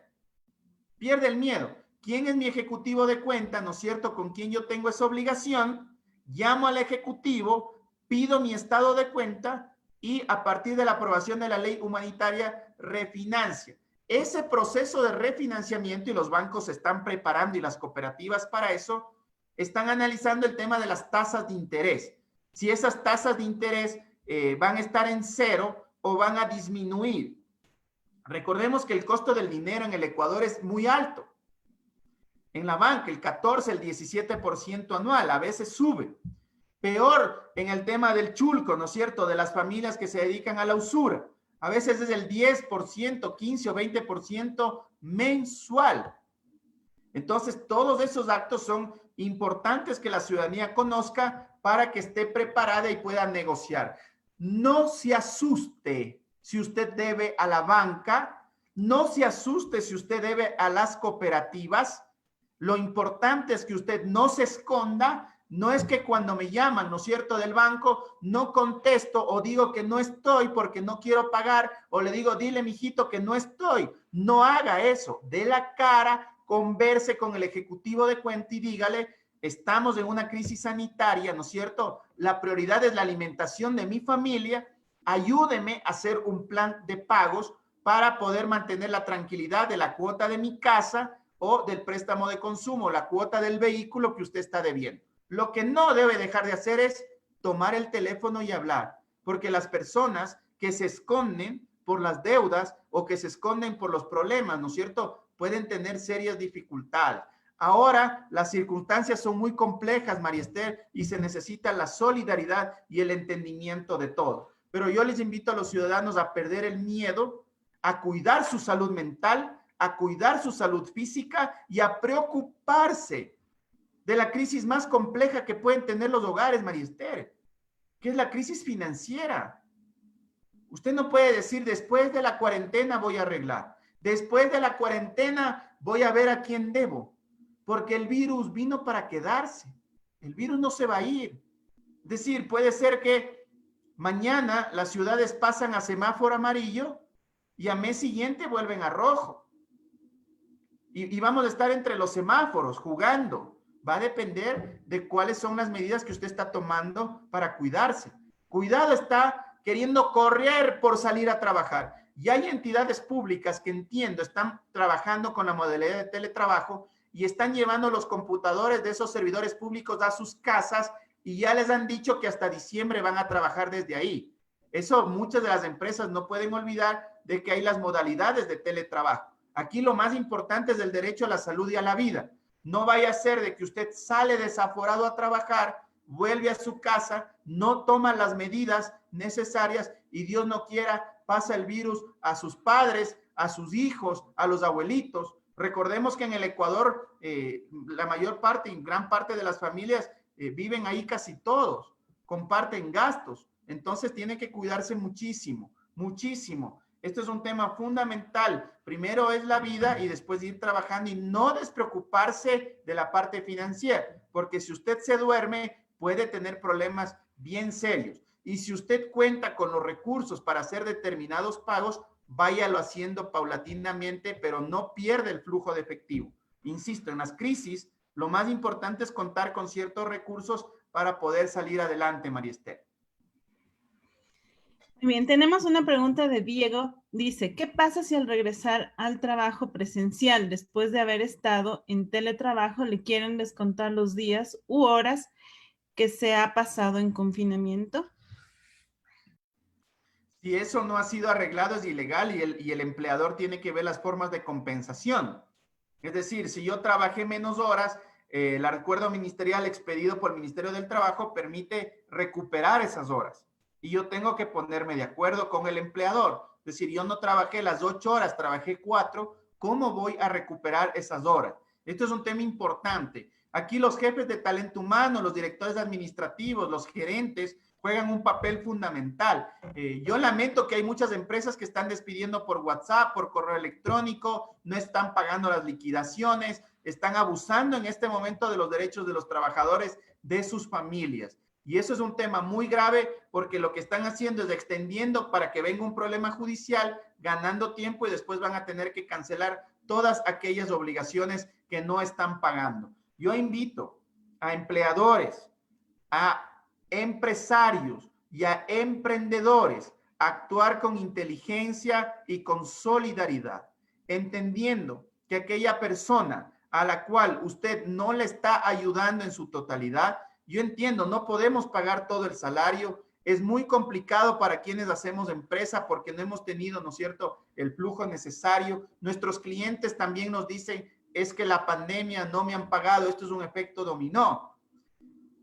[SPEAKER 2] pierde el miedo. ¿Quién es mi ejecutivo de cuenta? ¿No es cierto? ¿Con quién yo tengo esa obligación? Llamo al ejecutivo, pido mi estado de cuenta y a partir de la aprobación de la ley humanitaria refinancia. Ese proceso de refinanciamiento, y los bancos se están preparando y las cooperativas para eso, están analizando el tema de las tasas de interés. Si esas tasas de interés van a estar en cero o van a disminuir. Recordemos que el costo del dinero en el Ecuador es muy alto. En la banca, el 14, el 17% anual, a veces sube. Peor en el tema del chulco, ¿no es cierto?, de las familias que se dedican a la usura. A veces es el 10%, 15 o 20% mensual. Entonces, todos esos actos son importantes que la ciudadanía conozca para que esté preparada y pueda negociar. No se asuste si usted debe a la banca, no se asuste si usted debe a las cooperativas. Lo importante es que usted no se esconda. No es que cuando me llaman, ¿no es cierto?, del banco, no contesto o digo que no estoy porque no quiero pagar, o le digo, dile, mijito, que no estoy. No haga eso. Dé la cara, converse con el ejecutivo de cuenta y dígale, estamos en una crisis sanitaria, ¿no es cierto? La prioridad es la alimentación de mi familia. Ayúdeme a hacer un plan de pagos para poder mantener la tranquilidad de la cuota de mi casa o del préstamo de consumo, la cuota del vehículo que usted está debiendo. Lo que no debe dejar de hacer es tomar el teléfono y hablar, porque las personas que se esconden por las deudas o que se esconden por los problemas, ¿no es cierto?, pueden tener serias dificultades. Ahora las circunstancias son muy complejas, María Esther, y se necesita la solidaridad y el entendimiento de todo. Pero yo les invito a los ciudadanos a perder el miedo, a cuidar su salud mental, a cuidar su salud física y a preocuparse de la crisis más compleja que pueden tener los hogares, María Esther, que es la crisis financiera. Usted no puede decir, después de la cuarentena voy a arreglar, después de la cuarentena voy a ver a quién debo, porque el virus vino para quedarse, el virus no se va a ir. Es decir, puede ser que Mañana las ciudades pasan a semáforo amarillo y a mes siguiente vuelven a rojo. Y vamos a estar entre los semáforos jugando. Va a depender de cuáles son las medidas que usted está tomando para cuidarse. Cuidado, está queriendo correr por salir a trabajar. Y hay entidades públicas que entiendo están trabajando con la modalidad de teletrabajo y están llevando los computadores de esos servidores públicos a sus casas y ya les han dicho que hasta diciembre van a trabajar desde ahí. Eso muchas de las empresas no pueden olvidar de que hay las modalidades de teletrabajo. Aquí lo más importante es el derecho a la salud y a la vida. No vaya a ser de que usted sale desaforado a trabajar, vuelve a su casa, no toma las medidas necesarias y Dios no quiera, pasa el virus a sus padres, a sus hijos, a los abuelitos. Recordemos que en el Ecuador la mayor parte y gran parte de las familias viven ahí casi todos, comparten gastos. Entonces tiene que cuidarse muchísimo, muchísimo. Esto es un tema fundamental. Primero es la vida y después ir trabajando y no despreocuparse de la parte financiera, porque si usted se duerme puede tener problemas bien serios. Y si usted cuenta con los recursos para hacer determinados pagos, váyalo haciendo paulatinamente, pero no pierde el flujo de efectivo. Insisto, en las crisis, lo más importante es contar con ciertos recursos para poder salir adelante, María Esther.
[SPEAKER 1] Bien, tenemos una pregunta de Diego. Dice, ¿qué pasa si al regresar al trabajo presencial, después de haber estado en teletrabajo, le quieren descontar los días u horas que se ha pasado en confinamiento?
[SPEAKER 2] Si eso no ha sido arreglado, es ilegal y el empleador tiene que ver las formas de compensación. Es decir, si yo trabajé menos horas, el acuerdo ministerial expedido por el Ministerio del Trabajo permite recuperar esas horas. Y yo tengo que ponerme de acuerdo con el empleador. Es decir, yo no trabajé las 8 horas, trabajé 4. ¿Cómo voy a recuperar esas horas? Esto es un tema importante. Aquí los jefes de talento humano, los directores administrativos, los gerentes, juegan un papel fundamental. Yo lamento que hay muchas empresas que están despidiendo por WhatsApp, por correo electrónico, no están pagando las liquidaciones, están abusando en este momento de los derechos de los trabajadores, de sus familias. Y eso es un tema muy grave porque lo que están haciendo es extendiendo para que venga un problema judicial, ganando tiempo y después van a tener que cancelar todas aquellas obligaciones que no están pagando. Yo invito a empleadores, a empresarios y a emprendedores a actuar con inteligencia y con solidaridad, entendiendo que aquella persona a la cual usted no le está ayudando en su totalidad, yo entiendo, no podemos pagar todo el salario, es muy complicado para quienes hacemos empresa porque no hemos tenido, ¿no es cierto?, el flujo necesario. Nuestros clientes también nos dicen, es que la pandemia no me han pagado, esto es un efecto dominó.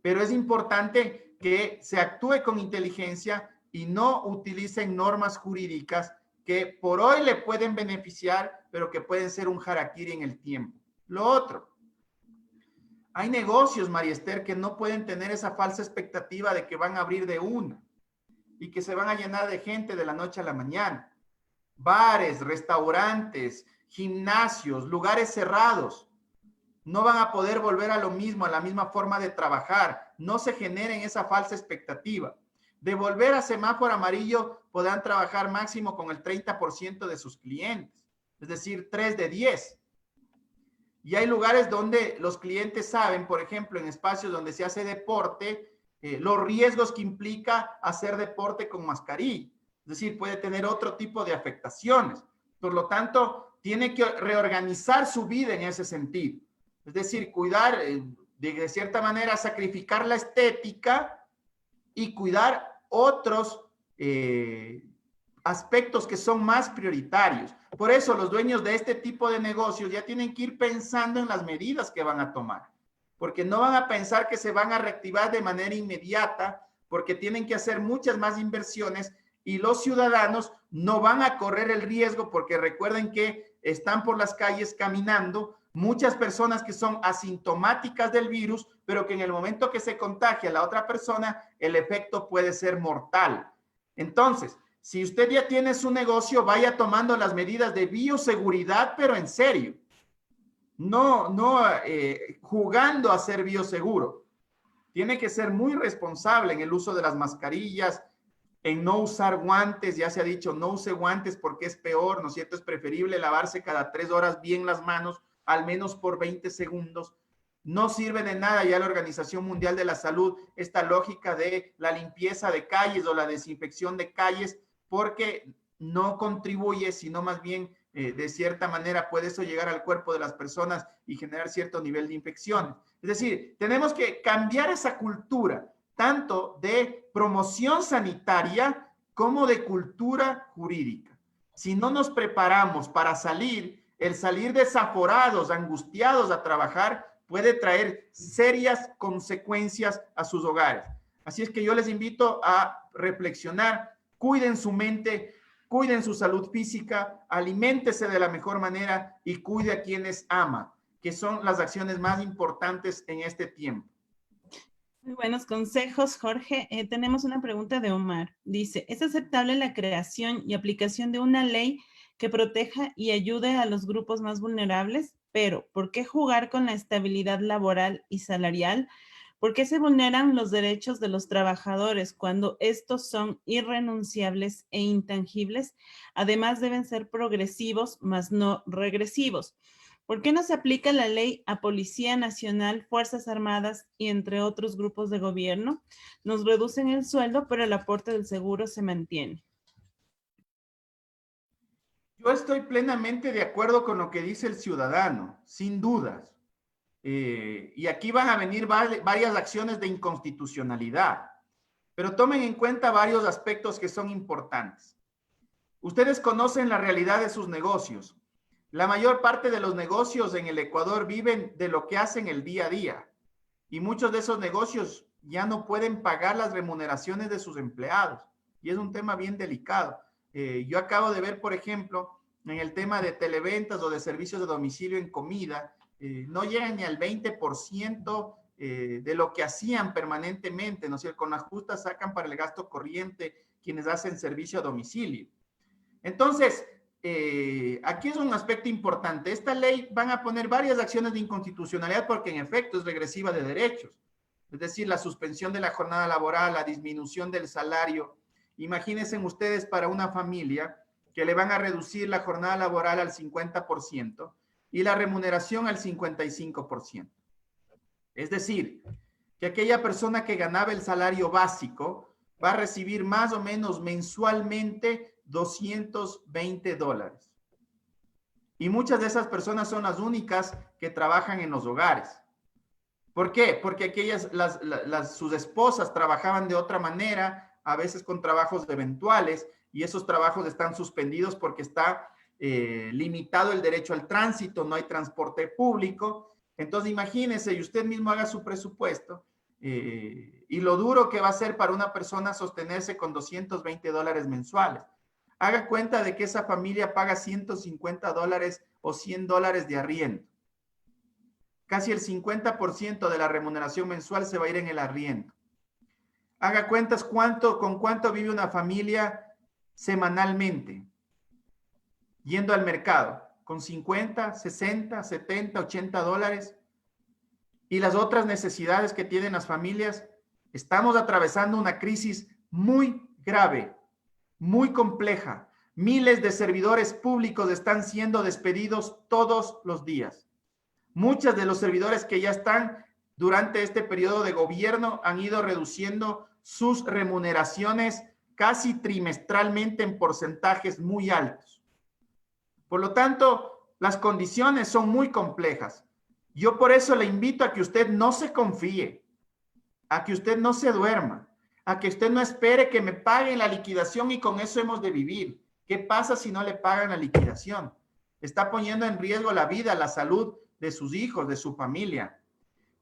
[SPEAKER 2] Pero es importante que se actúe con inteligencia y no utilicen normas jurídicas que por hoy le pueden beneficiar, pero que pueden ser un harakiri en el tiempo. Lo otro, hay negocios, María Esther, que no pueden tener esa falsa expectativa de que van a abrir de una y que se van a llenar de gente de la noche a la mañana. Bares, restaurantes, gimnasios, lugares cerrados. No van a poder volver a lo mismo, a la misma forma de trabajar. No se generen esa falsa expectativa. De volver a semáforo amarillo, podrán trabajar máximo con el 30% de sus clientes, es decir, 3 de 10. Y hay lugares donde los clientes saben, por ejemplo, en espacios donde se hace deporte, los riesgos que implica hacer deporte con mascarilla. Es decir, puede tener otro tipo de afectaciones. Por lo tanto, tiene que reorganizar su vida en ese sentido. Es decir, cuidar, de cierta manera, sacrificar la estética y cuidar otros aspectos que son más prioritarios. Por eso los dueños de este tipo de negocios ya tienen que ir pensando en las medidas que van a tomar, porque no van a pensar que se van a reactivar de manera inmediata, porque tienen que hacer muchas más inversiones y los ciudadanos no van a correr el riesgo, porque recuerden que están por las calles caminando muchas personas que son asintomáticas del virus, pero que en el momento que se contagia a la otra persona, el efecto puede ser mortal. Entonces, si usted ya tiene su negocio, vaya tomando las medidas de bioseguridad, pero en serio. No jugando a ser bioseguro. Tiene que ser muy responsable en el uso de las mascarillas. en no usar guantes. Ya se ha dicho, no use guantes porque es peor, ¿no es cierto? Es preferible lavarse cada 3 horas bien las manos, al menos por 20 segundos. No sirve de nada ya la Organización Mundial de la Salud esta lógica de la limpieza de calles o la desinfección de calles, porque no contribuye, sino más bien de cierta manera puede eso llegar al cuerpo de las personas y generar cierto nivel de infección. Es decir, tenemos que cambiar esa cultura, tanto de promoción sanitaria como de cultura jurídica. Si no nos preparamos para salir, el salir desaforados, angustiados a trabajar, puede traer serias consecuencias a sus hogares. Así es que yo les invito a reflexionar, cuiden su mente, cuiden su salud física, aliméntese de la mejor manera y cuide a quienes ama, que son las acciones más importantes en este tiempo.
[SPEAKER 1] Muy buenos consejos, Jorge. Tenemos una pregunta de Omar. Dice, ¿es aceptable la creación y aplicación de una ley que proteja y ayude a los grupos más vulnerables? Pero, ¿por qué jugar con la estabilidad laboral y salarial? ¿Por qué se vulneran los derechos de los trabajadores cuando estos son irrenunciables e intangibles? Además, deben ser progresivos, mas no regresivos. ¿Por qué no se aplica la ley a Policía Nacional, Fuerzas Armadas y entre otros grupos de gobierno? Nos reducen el sueldo, pero el aporte del seguro se mantiene.
[SPEAKER 2] Yo estoy plenamente de acuerdo con lo que dice el ciudadano, sin dudas. Y aquí van a venir varias acciones de inconstitucionalidad, pero tomen en cuenta varios aspectos que son importantes. Ustedes conocen la realidad de sus negocios. La mayor parte de los negocios en el Ecuador viven de lo que hacen el día a día y muchos de esos negocios ya no pueden pagar las remuneraciones de sus empleados y es un tema bien delicado. Yo acabo de ver, por ejemplo, en el tema de televentas o de servicios de domicilio en comida, no llegan ni al 20% de lo que hacían permanentemente, ¿no es cierto? Con las justas sacan para el gasto corriente quienes hacen servicio a domicilio. Entonces, aquí es un aspecto importante. Esta ley van a poner varias acciones de inconstitucionalidad porque en efecto es regresiva de derechos. Es decir, la suspensión de la jornada laboral, la disminución del salario. Imagínense ustedes para una familia que le van a reducir la jornada laboral al 50% y la remuneración al 55%. Es decir, que aquella persona que ganaba el salario básico va a recibir más o menos mensualmente $220. Y muchas de esas personas son las únicas que trabajan en los hogares. ¿Por qué? Porque aquellas, sus esposas trabajaban de otra manera, a veces con trabajos eventuales, y esos trabajos están suspendidos porque está limitado el derecho al tránsito, no hay transporte público. Entonces imagínese y usted mismo haga su presupuesto y lo duro que va a ser para una persona sostenerse con $220 mensuales. Haga cuenta de que esa familia paga $150 o $100 de arriendo. Casi el 50% de la remuneración mensual se va a ir en el arriendo. Haga cuentas con cuánto vive una familia semanalmente, yendo al mercado, con 50, 60, 70, $80. Y las otras necesidades que tienen las familias. Estamos atravesando una crisis muy grave, muy compleja. Miles de servidores públicos están siendo despedidos todos los días. Muchos de los servidores que ya están durante este periodo de gobierno han ido reduciendo sus remuneraciones casi trimestralmente en porcentajes muy altos. Por lo tanto, las condiciones son muy complejas. Yo por eso le invito a que usted no se confíe, a que usted no se duerma, a que usted no espere que me paguen la liquidación y con eso hemos de vivir. ¿Qué pasa si no le pagan la liquidación? Está poniendo en riesgo la vida, la salud de sus hijos, de su familia.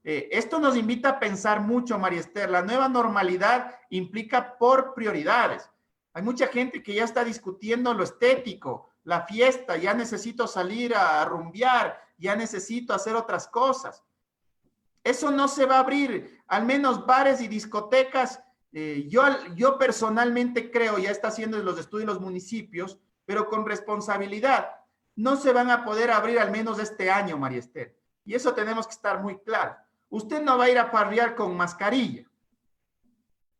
[SPEAKER 2] Esto nos invita a pensar mucho, María Esther. La nueva normalidad implica por prioridades. Hay mucha gente que ya está discutiendo lo estético, la fiesta, ya necesito salir a rumbear, ya necesito hacer otras cosas. Eso no se va a abrir, al menos bares y discotecas. Yo personalmente creo, ya está haciendo los estudios los municipios, pero con responsabilidad, no se van a poder abrir al menos este año, María Esther. Y eso tenemos que estar muy claro. Usted no va a ir a parrear con mascarilla.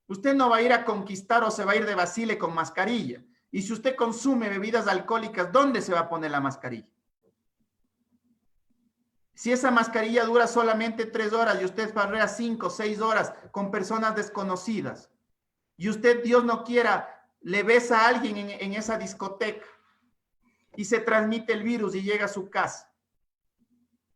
[SPEAKER 2] Usted no va a ir a conquistar o se va a ir de vacile con mascarilla. Y si usted consume bebidas alcohólicas, ¿dónde se va a poner la mascarilla? Si esa mascarilla dura solamente 3 horas y usted farrea 5 o 6 horas con personas desconocidas, y usted, Dios no quiera, le besa a alguien en esa discoteca y se transmite el virus y llega a su casa.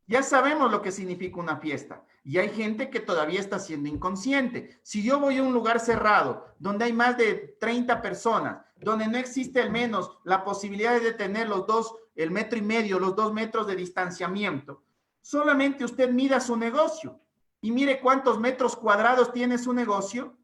[SPEAKER 2] Ya sabemos lo que significa una fiesta y hay gente que todavía está siendo inconsciente. Si yo voy a un lugar cerrado donde hay más de 30 personas, donde no existe al menos la posibilidad de tener el 1,5 metros, los 2 metros de distanciamiento, solamente usted mida su negocio y mire cuántos metros cuadrados tiene su negocio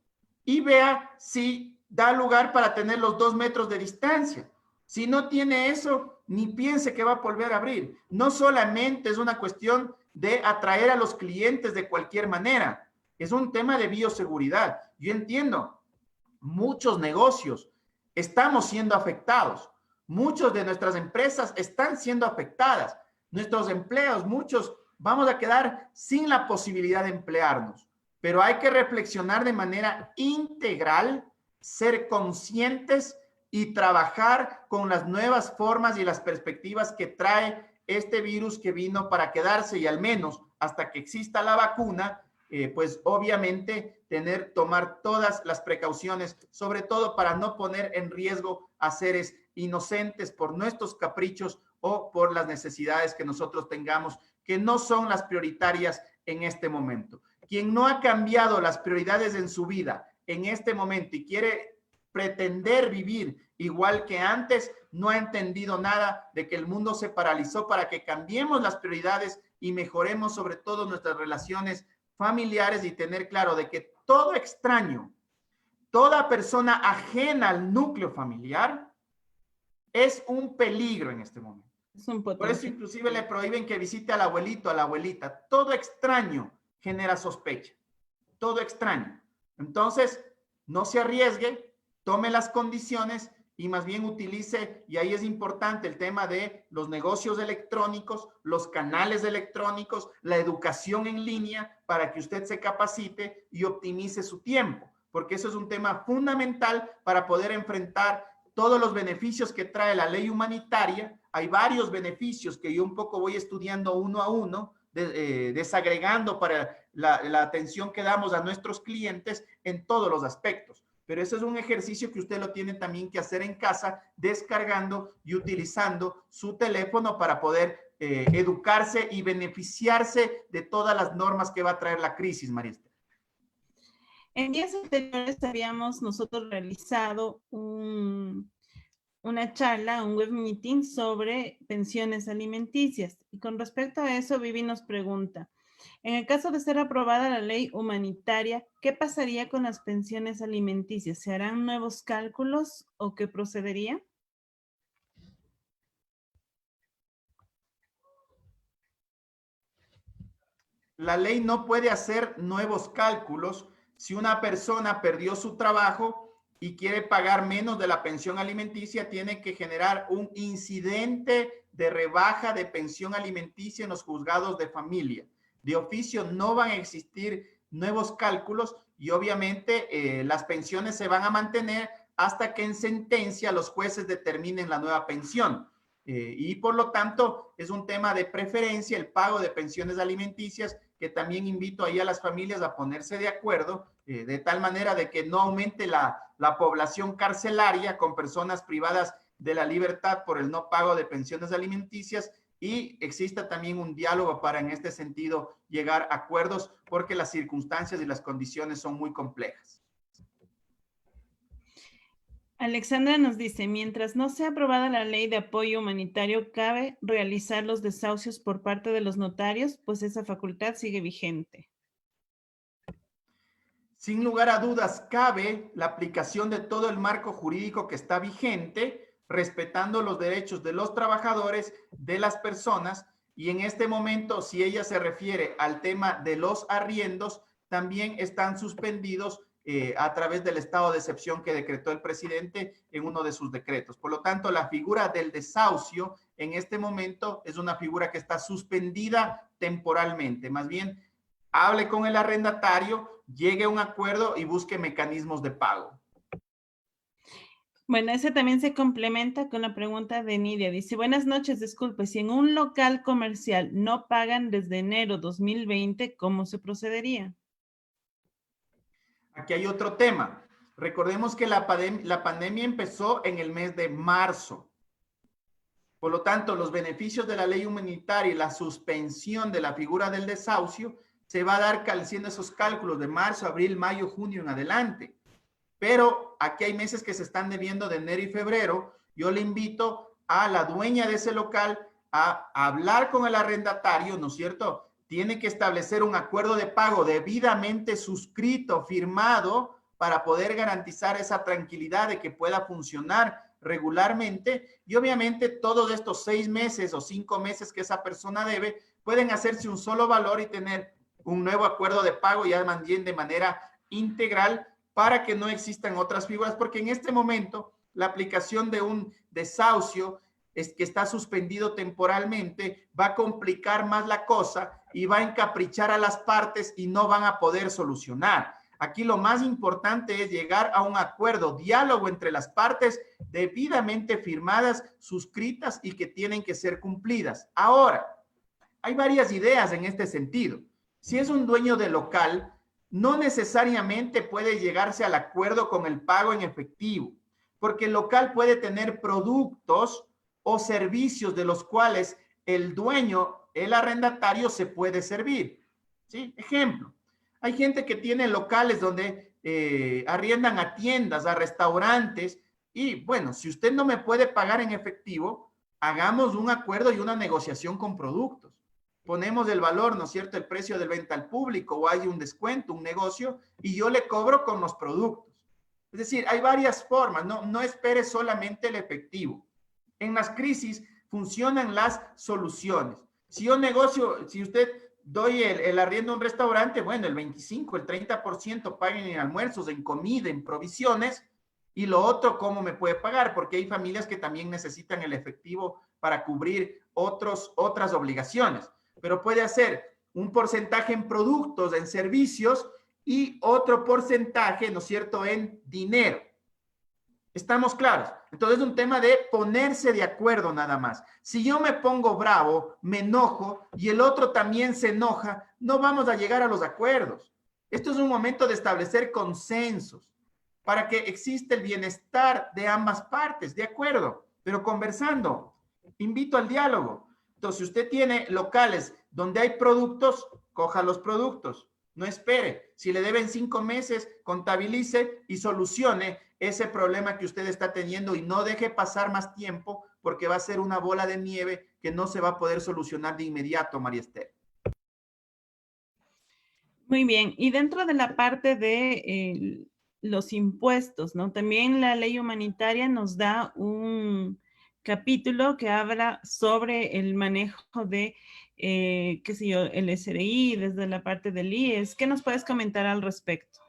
[SPEAKER 2] y vea si da lugar para tener los 2 metros de distancia. Si no tiene eso, ni piense que va a volver a abrir. No solamente es una cuestión de atraer a los clientes de cualquier manera, es un tema de bioseguridad. Yo entiendo, muchos negocios estamos siendo afectados, muchos de nuestras empresas están siendo afectadas, nuestros empleos, muchos vamos a quedar sin la posibilidad de emplearnos, pero hay que reflexionar de manera integral, ser conscientes y trabajar con las nuevas formas y las perspectivas que trae este virus que vino para quedarse y al menos hasta que exista la vacuna, pues obviamente tomar todas las precauciones, sobre todo para no poner en riesgo a seres inocentes por nuestros caprichos o por las necesidades que nosotros tengamos, que no son las prioritarias en este momento. Quien no ha cambiado las prioridades en su vida en este momento y quiere pretender vivir igual que antes, no ha entendido nada de que el mundo se paralizó para que cambiemos las prioridades y mejoremos sobre todo nuestras relaciones familiares y tener claro de que todo extraño, toda persona ajena al núcleo familiar es un peligro en este momento. Por eso inclusive le prohíben que visite al abuelito, a la abuelita. Todo extraño genera sospecha, todo extraño. Entonces, no se arriesgue, tome las condiciones y más bien utilice, y ahí es importante el tema de los negocios electrónicos, los canales electrónicos, la educación en línea para que usted se capacite y optimice su tiempo, porque eso es un tema fundamental para poder enfrentar todos los beneficios que trae la ley humanitaria. Hay varios beneficios que yo un poco voy estudiando uno a uno, desagregando para la atención que damos a nuestros clientes en todos los aspectos. Pero eso es un ejercicio que usted lo tiene también que hacer en casa, descargando y utilizando su teléfono para poder educarse y beneficiarse de todas las normas que va a traer la crisis, María Esther.
[SPEAKER 1] En días anteriores habíamos nosotros realizado una charla, un web meeting sobre pensiones alimenticias. Y con respecto a eso, Vivi nos pregunta, en el caso de ser aprobada la ley humanitaria, ¿qué pasaría con las pensiones alimenticias? ¿Se harán nuevos cálculos o qué procedería?
[SPEAKER 2] La ley no puede hacer nuevos cálculos si una persona perdió su trabajo y quiere pagar menos de la pensión alimenticia, tiene que generar un incidente de rebaja de pensión alimenticia en los juzgados de familia. De oficio no van a existir nuevos cálculos y obviamente las pensiones se van a mantener hasta que en sentencia los jueces determinen la nueva pensión. Y por lo tanto es un tema de preferencia el pago de pensiones alimenticias, que también invito ahí a las familias a ponerse de acuerdo, de tal manera de que no aumente la población carcelaria con personas privadas de la libertad por el no pago de pensiones alimenticias, y exista también un diálogo para en este sentido llegar a acuerdos, porque las circunstancias y las condiciones son muy complejas.
[SPEAKER 1] Alexandra nos dice, mientras no sea aprobada la ley de apoyo humanitario, ¿cabe realizar los desahucios por parte de los notarios? Pues esa facultad sigue vigente.
[SPEAKER 2] Sin lugar a dudas, cabe la aplicación de todo el marco jurídico que está vigente, respetando los derechos de los trabajadores, de las personas, y en este momento, si ella se refiere al tema de los arriendos, también están suspendidos a través del estado de excepción que decretó el presidente en uno de sus decretos. Por lo tanto, la figura del desahucio en este momento es una figura que está suspendida temporalmente. Más bien, hable con el arrendatario, llegue a un acuerdo y busque mecanismos de pago.
[SPEAKER 1] Bueno, ese también se complementa con la pregunta de Nidia. Dice, buenas noches, disculpe, si en un local comercial no pagan desde enero 2020, ¿cómo se procedería?
[SPEAKER 2] Aquí hay otro tema. Recordemos que la pandemia empezó en el mes de marzo. Por lo tanto, los beneficios de la ley humanitaria y la suspensión de la figura del desahucio se va a dar haciendo esos cálculos de marzo, abril, mayo, junio en adelante. Pero aquí hay meses que se están debiendo de enero y febrero. Yo le invito a la dueña de ese local a hablar con el arrendatario, ¿no es cierto? Tiene que establecer un acuerdo de pago debidamente suscrito, firmado, para poder garantizar esa tranquilidad de que pueda funcionar regularmente. Y obviamente todos estos 6 meses o 5 meses que esa persona debe, pueden hacerse un solo valor y tener un nuevo acuerdo de pago ya también de manera integral, para que no existan otras figuras, porque en este momento la aplicación de un desahucio es que está suspendido temporalmente, va a complicar más la cosa y va a encaprichar a las partes y no van a poder solucionar. Aquí lo más importante es llegar a un acuerdo, diálogo entre las partes debidamente firmadas, suscritas y que tienen que ser cumplidas. Ahora, hay varias ideas en este sentido. Si es un dueño de local, no necesariamente puede llegarse al acuerdo con el pago en efectivo, porque el local puede tener productos o servicios de los cuales el dueño, el arrendatario, se puede servir. ¿Sí? Ejemplo, hay gente que tiene locales donde arriendan a tiendas, a restaurantes, y bueno, si usted no me puede pagar en efectivo, hagamos un acuerdo y una negociación con productos. Ponemos el valor, ¿no es cierto?, el precio de venta al público, o hay un descuento, un negocio, y yo le cobro con los productos. Es decir, hay varias formas, no espere solamente el efectivo. En las crisis funcionan las soluciones. Si yo negocio, si usted doy el arriendo a un restaurante, bueno, el 25, el 30% paguen en almuerzos, en comida, en provisiones, y lo otro, ¿cómo me puede pagar? Porque hay familias que también necesitan el efectivo para cubrir otras obligaciones, pero puede hacer un porcentaje en productos, en servicios, y otro porcentaje, ¿no es cierto?, en dinero. ¿Estamos claros? Entonces es un tema de ponerse de acuerdo nada más. Si yo me pongo bravo, me enojo y el otro también se enoja, no vamos a llegar a los acuerdos. Esto es un momento de establecer consensos para que exista el bienestar de ambas partes, de acuerdo, pero conversando. Invito al diálogo. Entonces, si usted tiene locales donde hay productos, coja los productos. No espere. Si le deben 5 meses, contabilice y solucione ese problema que usted está teniendo y no deje pasar más tiempo, porque va a ser una bola de nieve que no se va a poder solucionar de inmediato, María Esther.
[SPEAKER 1] Muy bien. Y dentro de la parte de los impuestos, ¿no? También la ley humanitaria nos da un capítulo que habla sobre el manejo de, qué sé yo, el SRI, desde la parte del IES. ¿Qué nos puedes comentar al respecto?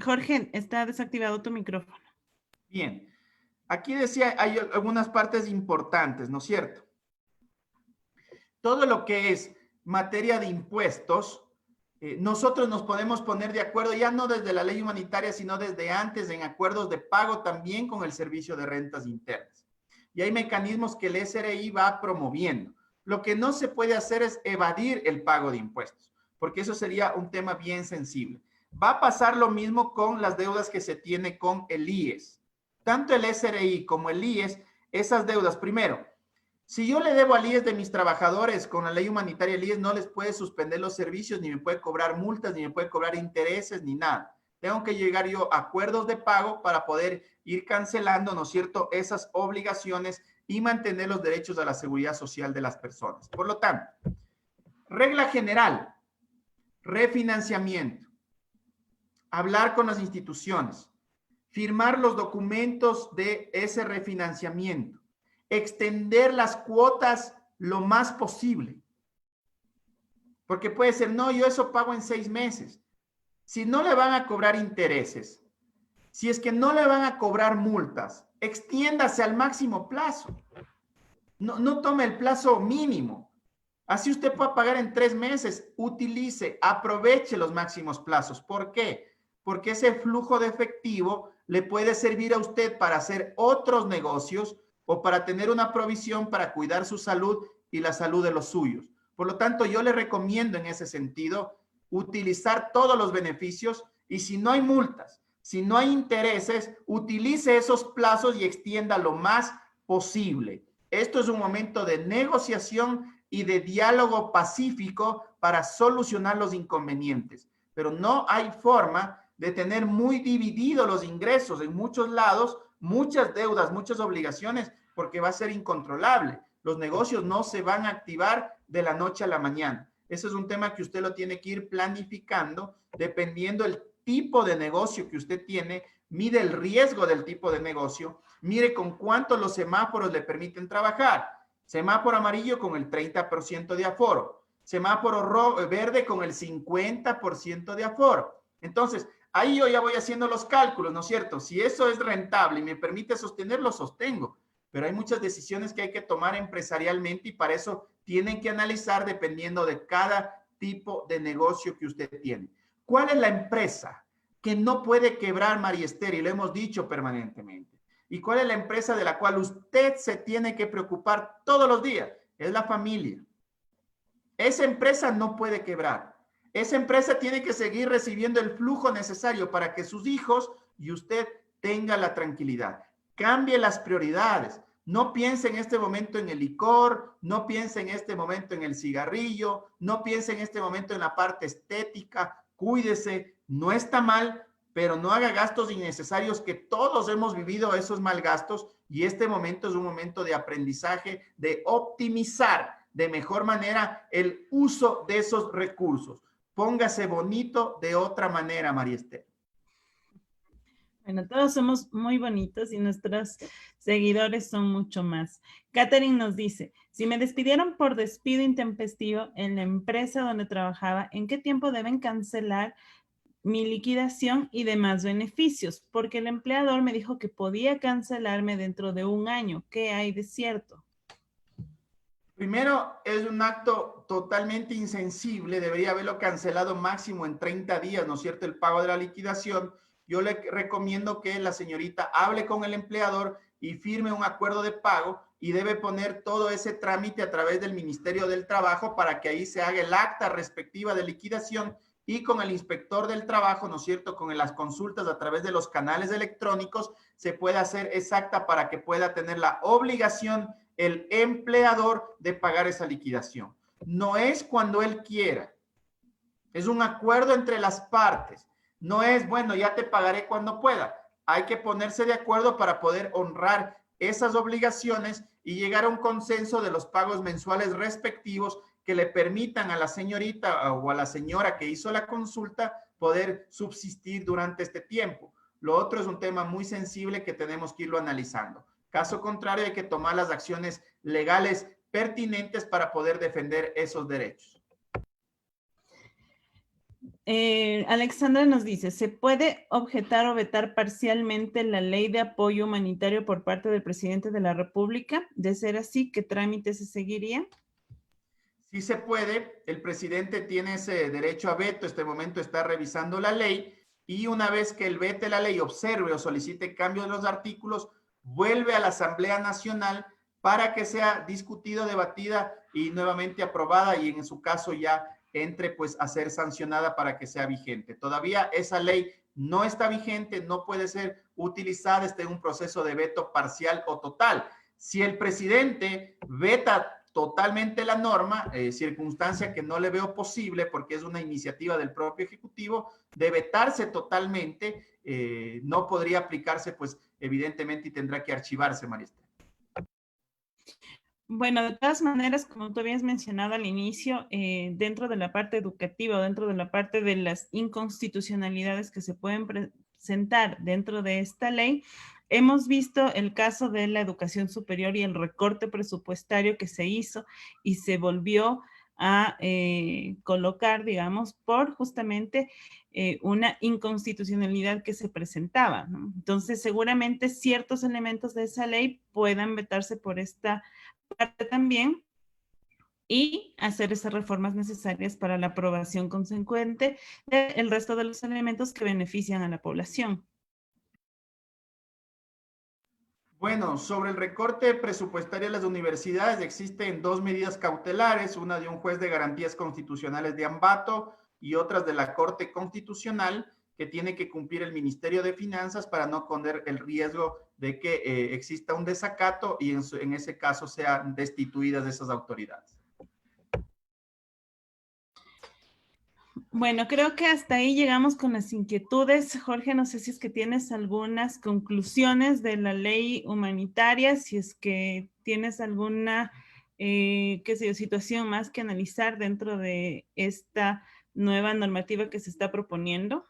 [SPEAKER 1] Jorge, está desactivado tu micrófono.
[SPEAKER 2] Bien, aquí decía, hay algunas partes importantes, ¿no es cierto? Todo lo que es materia de impuestos, nosotros nos podemos poner de acuerdo, ya no desde la ley humanitaria, sino desde antes, en acuerdos de pago también con el Servicio de Rentas Internas. Y hay mecanismos que el SRI va promoviendo. Lo que no se puede hacer es evadir el pago de impuestos, porque eso sería un tema bien sensible. Va a pasar lo mismo con las deudas que se tiene con el IES. Tanto el SRI como el IES, esas deudas, primero, si yo le debo al IES de mis trabajadores con la ley humanitaria, el IES no les puede suspender los servicios, ni me puede cobrar multas, ni me puede cobrar intereses, ni nada. Tengo que llegar yo a acuerdos de pago para poder ir cancelando, ¿no es cierto?, esas obligaciones y mantener los derechos a la seguridad social de las personas. Por lo tanto, regla general, refinanciamiento, hablar con las instituciones, firmar los documentos de ese refinanciamiento, extender las cuotas lo más posible. Porque puede ser, no, yo eso pago en 6 meses. Si no le van a cobrar intereses, si es que no le van a cobrar multas, extiéndase al máximo plazo. No tome el plazo mínimo. Así usted puede pagar en 3 meses. Utilice, aproveche los máximos plazos. ¿Por qué? Porque ese flujo de efectivo le puede servir a usted para hacer otros negocios o para tener una provisión para cuidar su salud y la salud de los suyos. Por lo tanto, yo le recomiendo en ese sentido utilizar todos los beneficios y si no hay multas, si no hay intereses, utilice esos plazos y extienda lo más posible. Esto es un momento de negociación y de diálogo pacífico para solucionar los inconvenientes. Pero no hay forma de tener muy divididos los ingresos en muchos lados, muchas deudas, muchas obligaciones, porque va a ser incontrolable. Los negocios no se van a activar de la noche a la mañana. Ese es un tema que usted lo tiene que ir planificando dependiendo del tipo de negocio que usted tiene, mide el riesgo del tipo de negocio, mire con cuánto los semáforos le permiten trabajar. Semáforo amarillo con el 30% de aforo, semáforo verde con el 50% de aforo. Entonces, ahí yo ya voy haciendo los cálculos, ¿no es cierto? Si eso es rentable y me permite sostenerlo, sostengo. Pero hay muchas decisiones que hay que tomar empresarialmente y para eso tienen que analizar dependiendo de cada tipo de negocio que usted tiene. ¿Cuál es la empresa que no puede quebrar, María Esther? Y lo hemos dicho permanentemente. ¿Y cuál es la empresa de la cual usted se tiene que preocupar todos los días? Es la familia. Esa empresa no puede quebrar. Esa empresa tiene que seguir recibiendo el flujo necesario para que sus hijos y usted tenga la tranquilidad. Cambie las prioridades. No piense en este momento en el licor, no piense en este momento en el cigarrillo, no piense en este momento en la parte estética. Cuídese, no está mal, pero no haga gastos innecesarios que todos hemos vivido esos mal gastos y este momento es un momento de aprendizaje, de optimizar de mejor manera el uso de esos recursos. Póngase bonito de otra manera, María Esther.
[SPEAKER 1] Bueno, todos somos muy bonitos y nuestros seguidores son mucho más. Catherine nos dice, si me despidieron por despido intempestivo en la empresa donde trabajaba, ¿en qué tiempo deben cancelar mi liquidación y demás beneficios? Porque el empleador me dijo que podía cancelarme dentro de 1 año. ¿Qué hay de cierto?
[SPEAKER 2] Primero, es un acto totalmente insensible, debería haberlo cancelado máximo en 30 días, ¿no es cierto?, el pago de la liquidación. Yo le recomiendo que la señorita hable con el empleador y firme un acuerdo de pago y debe poner todo ese trámite a través del Ministerio del Trabajo para que ahí se haga el acta respectiva de liquidación y con el inspector del trabajo, ¿no es cierto?, con las consultas a través de los canales electrónicos se puede hacer exacta para que pueda tener la obligación el empleador de pagar esa liquidación. No es cuando él quiera. Es un acuerdo entre las partes. No es, bueno, ya te pagaré cuando pueda. Hay que ponerse de acuerdo para poder honrar esas obligaciones y llegar a un consenso de los pagos mensuales respectivos que le permitan a la señorita o a la señora que hizo la consulta poder subsistir durante este tiempo. Lo otro es un tema muy sensible que tenemos que irlo analizando. Caso contrario, hay que tomar las acciones legales pertinentes para poder defender esos derechos.
[SPEAKER 1] Alexandra nos dice, ¿se puede objetar o vetar parcialmente la ley de apoyo humanitario por parte del presidente de la República? De ser así, ¿qué trámite se seguiría?
[SPEAKER 2] Sí se puede. El presidente tiene ese derecho a veto. Este momento está revisando la ley y una vez que él vete la ley, observe o solicite cambio de los artículos, vuelve a la Asamblea Nacional para que sea discutida, debatida y nuevamente aprobada y en su caso ya entre pues a ser sancionada para que sea vigente. Todavía esa ley no está vigente, no puede ser utilizada, está en un proceso de veto parcial o total. Si el presidente veta totalmente la norma, circunstancia que no le veo posible porque es una iniciativa del propio Ejecutivo, de vetarse totalmente, no podría aplicarse pues evidentemente y tendrá que archivarse, María Esther.
[SPEAKER 1] Bueno, de todas maneras, como tú habías mencionado al inicio, dentro de la parte educativa o dentro de la parte de las inconstitucionalidades que se pueden presentar dentro de esta ley, hemos visto el caso de la educación superior y el recorte presupuestario que se hizo y se volvió a colocar, digamos, por justamente una inconstitucionalidad que se presentaba, ¿no? Entonces, seguramente ciertos elementos de esa ley puedan vetarse por esta parte también y hacer esas reformas necesarias para la aprobación consecuente del resto de los elementos que benefician a la población.
[SPEAKER 2] Bueno, sobre el recorte presupuestario de las universidades existen dos medidas cautelares, una de un juez de garantías constitucionales de Ambato y otras de la Corte Constitucional que tiene que cumplir el Ministerio de Finanzas para no correr el riesgo de que exista un desacato y en ese caso sean destituidas esas autoridades.
[SPEAKER 1] Bueno, creo que hasta ahí llegamos con las inquietudes. Jorge, no sé si es que tienes algunas conclusiones de la ley humanitaria, si es que tienes alguna, qué sé yo, situación más que analizar dentro de esta nueva normativa que se está proponiendo.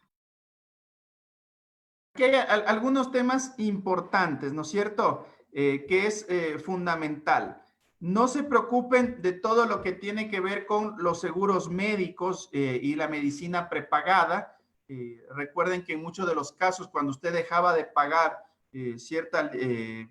[SPEAKER 2] Aquí hay algunos temas importantes, ¿no es cierto? Que es fundamental. No se preocupen de todo lo que tiene que ver con los seguros médicos y la medicina prepagada. Recuerden que en muchos de los casos, cuando usted dejaba de pagar el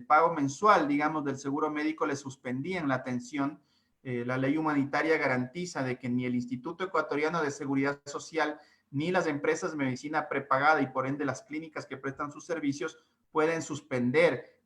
[SPEAKER 2] pago mensual, digamos, del seguro médico, le suspendían la atención. La ley humanitaria garantiza de que ni el Instituto Ecuatoriano de Seguridad Social ni las empresas de medicina prepagada y por ende las clínicas que prestan sus servicios pueden suspender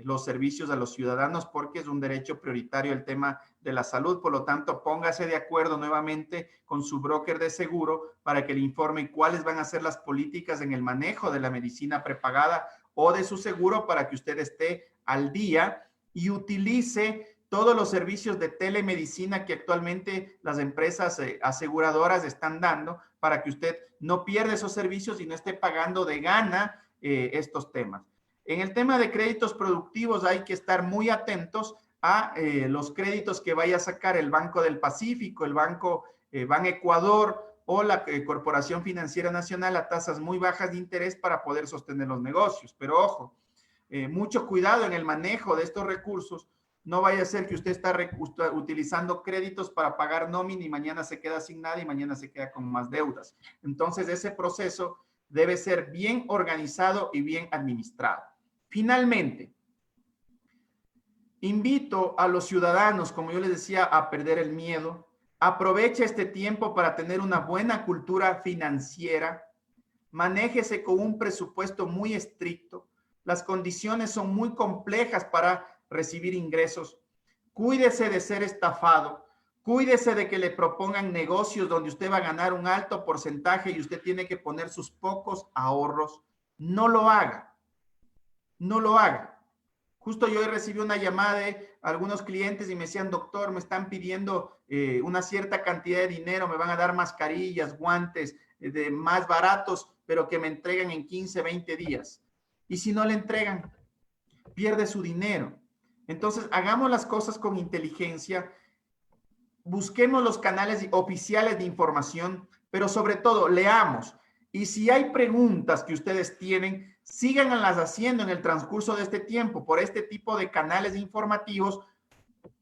[SPEAKER 2] los servicios a los ciudadanos porque es un derecho prioritario el tema de la salud. Por lo tanto, póngase de acuerdo nuevamente con su broker de seguro para que le informe cuáles van a ser las políticas en el manejo de la medicina prepagada o de su seguro para que usted esté al día y utilice todos los servicios de telemedicina que actualmente las empresas aseguradoras están dando para que usted no pierda esos servicios y no esté pagando de gana estos temas. En el tema de créditos productivos hay que estar muy atentos a los créditos que vaya a sacar el Banco del Pacífico, el Banco Ban Ecuador o la Corporación Financiera Nacional a tasas muy bajas de interés para poder sostener los negocios. Pero ojo, mucho cuidado en el manejo de estos recursos. No vaya a ser que usted está utilizando créditos para pagar nómina y mañana se queda sin nada y mañana se queda con más deudas. Entonces, ese proceso debe ser bien organizado y bien administrado. Finalmente, invito a los ciudadanos, como yo les decía, a perder el miedo. Aproveche este tiempo para tener una buena cultura financiera. Manéjese con un presupuesto muy estricto. Las condiciones son muy complejas para recibir ingresos. Cuídese de ser estafado. Cuídese de que le propongan negocios donde usted va a ganar un alto porcentaje y usted tiene que poner sus pocos ahorros. No lo haga. No lo haga. Justo yo recibí una llamada de algunos clientes y me decían, doctor, me están pidiendo una cierta cantidad de dinero, me van a dar mascarillas, guantes de más baratos, pero que me entregan en 15, 20 días. Y si no le entregan, pierde su dinero. Entonces, hagamos las cosas con inteligencia, busquemos los canales oficiales de información, pero sobre todo, leamos. Y si hay preguntas que ustedes tienen, síganlas haciendo en el transcurso de este tiempo por este tipo de canales informativos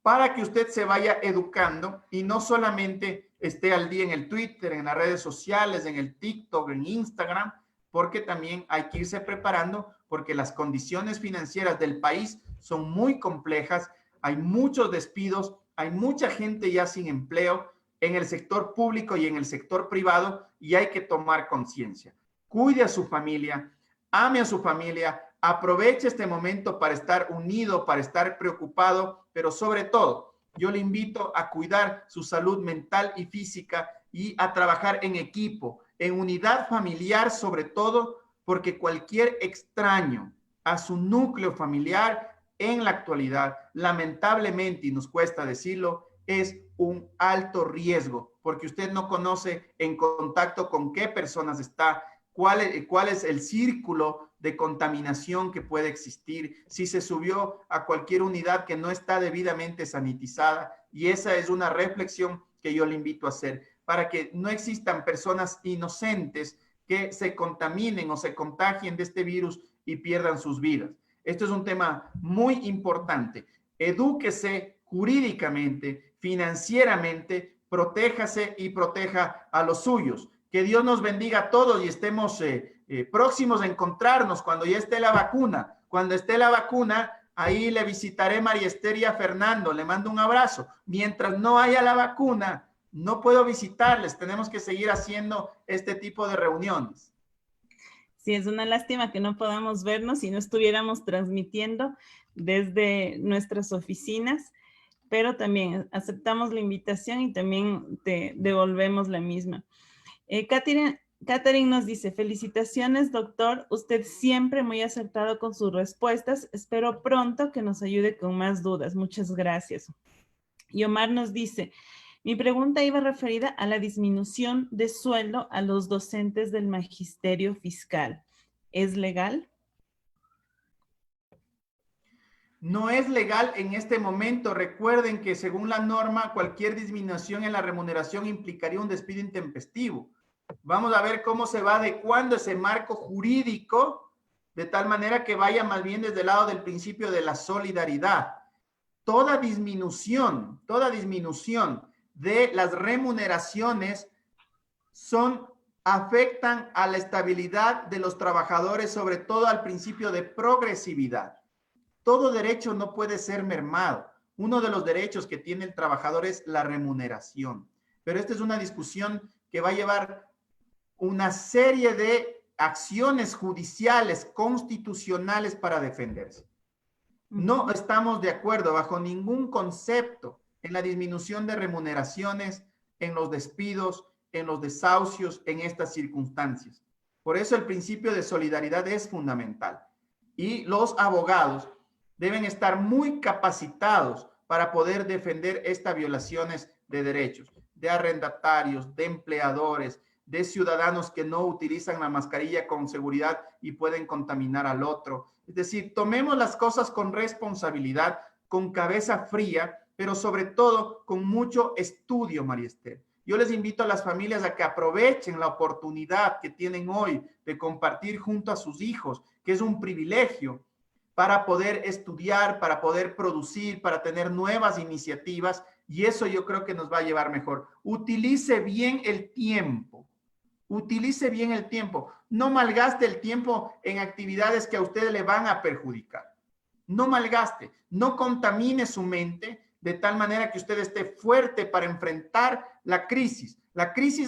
[SPEAKER 2] para que usted se vaya educando y no solamente esté al día en el Twitter, en las redes sociales, en el TikTok, en Instagram, porque también hay que irse preparando porque las condiciones financieras del país son muy complejas, hay muchos despidos, hay mucha gente ya sin empleo en el sector público y en el sector privado y hay que tomar conciencia. Cuide a su familia, ame a su familia, aproveche este momento para estar unido, para estar preocupado, pero sobre todo, yo le invito a cuidar su salud mental y física y a trabajar en equipo, en unidad familiar sobre todo, porque cualquier extraño a su núcleo familiar en la actualidad, lamentablemente, y nos cuesta decirlo, es un alto riesgo, porque usted no conoce en contacto con qué personas está, cuál es el círculo de contaminación que puede existir, si se subió a cualquier unidad que no está debidamente sanitizada. Y esa es una reflexión que yo le invito a hacer, para que no existan personas inocentes que se contaminen o se contagien de este virus y pierdan sus vidas. Esto es un tema muy importante. edúquese jurídicamente, financieramente, protéjase y proteja a los suyos. Que Dios nos bendiga a todos y estemos próximos a encontrarnos cuando ya esté la vacuna. Cuando esté la vacuna, ahí le visitaré María Esther y a Fernando, le mando un abrazo. Mientras no haya la vacuna, no puedo visitarles, tenemos que seguir haciendo este tipo de reuniones.
[SPEAKER 1] Sí, es una lástima que no podamos vernos y no estuviéramos transmitiendo desde nuestras oficinas, pero también aceptamos la invitación y también te devolvemos la misma. Catherine nos dice, felicitaciones, doctor. Usted siempre muy acertado con sus respuestas. Espero pronto que nos ayude con más dudas. Muchas gracias. Y Omar nos dice, mi pregunta iba referida a la disminución de sueldo a los docentes del magisterio fiscal. ¿Es legal?
[SPEAKER 2] No es legal en este momento. Recuerden que según la norma, cualquier disminución en la remuneración implicaría un despido intempestivo. Vamos a ver cómo se va adecuando ese marco jurídico de tal manera que vaya más bien desde el lado del principio de la solidaridad. Toda disminución de las remuneraciones afectan a la estabilidad de los trabajadores, sobre todo al principio de progresividad. Todo derecho no puede ser mermado. Uno de los derechos que tiene el trabajador es la remuneración. Pero esta es una discusión que va a llevar una serie de acciones judiciales, constitucionales para defenderse. No estamos de acuerdo bajo ningún concepto en la disminución de remuneraciones, en los despidos, en los desahucios, en estas circunstancias. Por eso el principio de solidaridad es fundamental. Y los abogados deben estar muy capacitados para poder defender estas violaciones de derechos, de arrendatarios, de empleadores, de ciudadanos que no utilizan la mascarilla con seguridad y pueden contaminar al otro. Es decir, tomemos las cosas con responsabilidad, con cabeza fría, pero sobre todo con mucho estudio, María Esther. Yo les invito a las familias a que aprovechen la oportunidad que tienen hoy de compartir junto a sus hijos, que es un privilegio, para poder estudiar, para poder producir, para tener nuevas iniciativas, y eso yo creo que nos va a llevar mejor. Utilice bien el tiempo. Utilice bien el tiempo. No malgaste el tiempo en actividades que a usted le van a perjudicar. No malgaste, no contamine su mente de tal manera que usted esté fuerte para enfrentar la crisis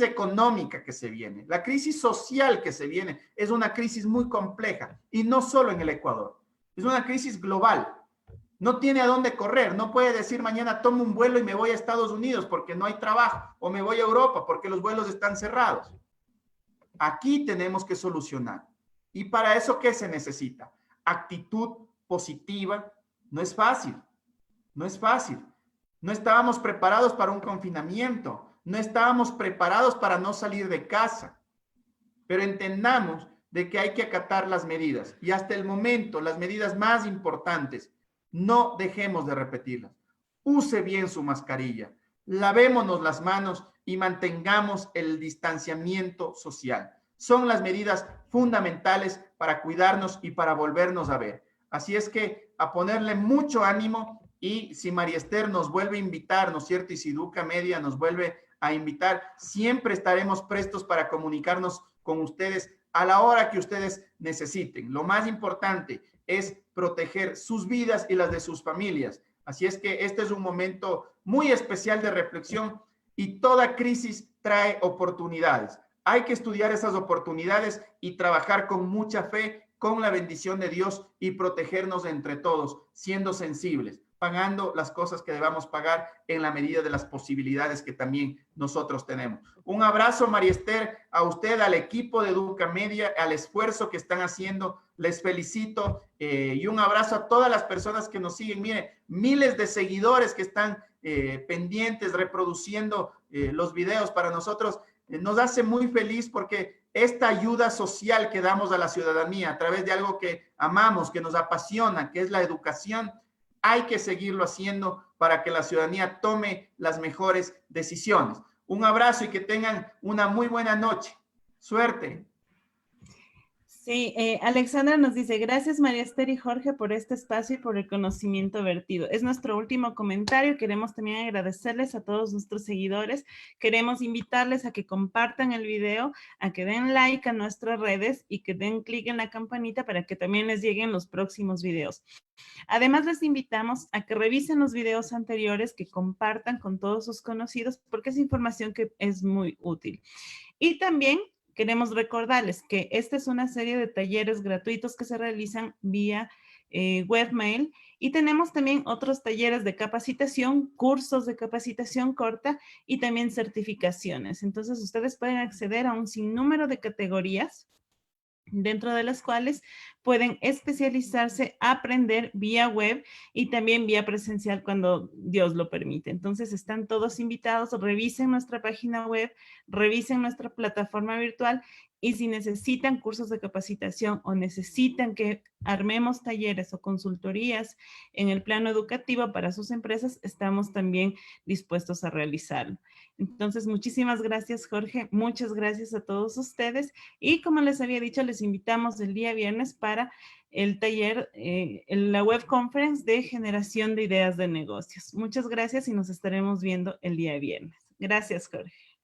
[SPEAKER 2] económica que se viene, la crisis social que se viene. Es una crisis muy compleja y no solo en el Ecuador. Es una crisis global. No tiene a dónde correr. No puede decir mañana tomo un vuelo y me voy a Estados Unidos porque no hay trabajo, o me voy a Europa porque los vuelos están cerrados. Aquí tenemos que solucionar. ¿Y para eso qué se necesita? Actitud positiva. No es fácil. No es fácil. No estábamos preparados para un confinamiento. No estábamos preparados para no salir de casa. Pero entendamos de que hay que acatar las medidas. Y hasta el momento, las medidas más importantes, no dejemos de repetirlas. Use bien su mascarilla. Lavémonos las manos y mantengamos el distanciamiento social. Son las medidas fundamentales para cuidarnos y para volvernos a ver. Así es que a ponerle mucho ánimo, y si María Esther nos vuelve a invitar, ¿no es cierto? Y si Educa Media nos vuelve a invitar, siempre estaremos prestos para comunicarnos con ustedes a la hora que ustedes necesiten. Lo más importante es proteger sus vidas y las de sus familias. Así es que este es un momento muy especial de reflexión, y toda crisis trae oportunidades. Hay que estudiar esas oportunidades y trabajar con mucha fe, con la bendición de Dios, y protegernos entre todos, siendo sensibles, pagando las cosas que debamos pagar en la medida de las posibilidades que también nosotros tenemos. Un abrazo, María Esther, a usted, al equipo de Educa Media, al esfuerzo que están haciendo. Les felicito, y un abrazo a todas las personas que nos siguen. Mire, miles de seguidores que están pendientes, reproduciendo los videos. Para nosotros nos hace muy feliz, porque esta ayuda social que damos a la ciudadanía a través de algo que amamos, que nos apasiona, que es la educación, hay que seguirlo haciendo para que la ciudadanía tome las mejores decisiones. Un abrazo y que tengan una muy buena noche. Suerte.
[SPEAKER 1] Sí, Alexandra nos dice, gracias María Esther y Jorge por este espacio y por el conocimiento vertido. Es nuestro último comentario. Queremos también agradecerles a todos nuestros seguidores. Queremos invitarles a que compartan el video, a que den like a nuestras redes y que den clic en la campanita para que también les lleguen los próximos videos. Además, les invitamos a que revisen los videos anteriores, que compartan con todos sus conocidos, porque es información que es muy útil. Y también queremos recordarles que esta es una serie de talleres gratuitos que se realizan vía webmail y tenemos también otros talleres de capacitación, cursos de capacitación corta y también certificaciones. Entonces, ustedes pueden acceder a un sinnúmero de categorías dentro de las cuales pueden especializarse, aprender vía web y también vía presencial cuando Dios lo permite. Entonces están todos invitados, revisen nuestra página web, revisen nuestra plataforma virtual y si necesitan cursos de capacitación o necesitan que armemos talleres o consultorías en el plano educativo para sus empresas, estamos también dispuestos a realizarlo. Entonces, muchísimas gracias, Jorge. Muchas gracias a todos ustedes. Y como les había dicho, les invitamos el día viernes para el taller, la web conference de generación de ideas de negocios. Muchas gracias y nos estaremos viendo el día viernes. Gracias, Jorge.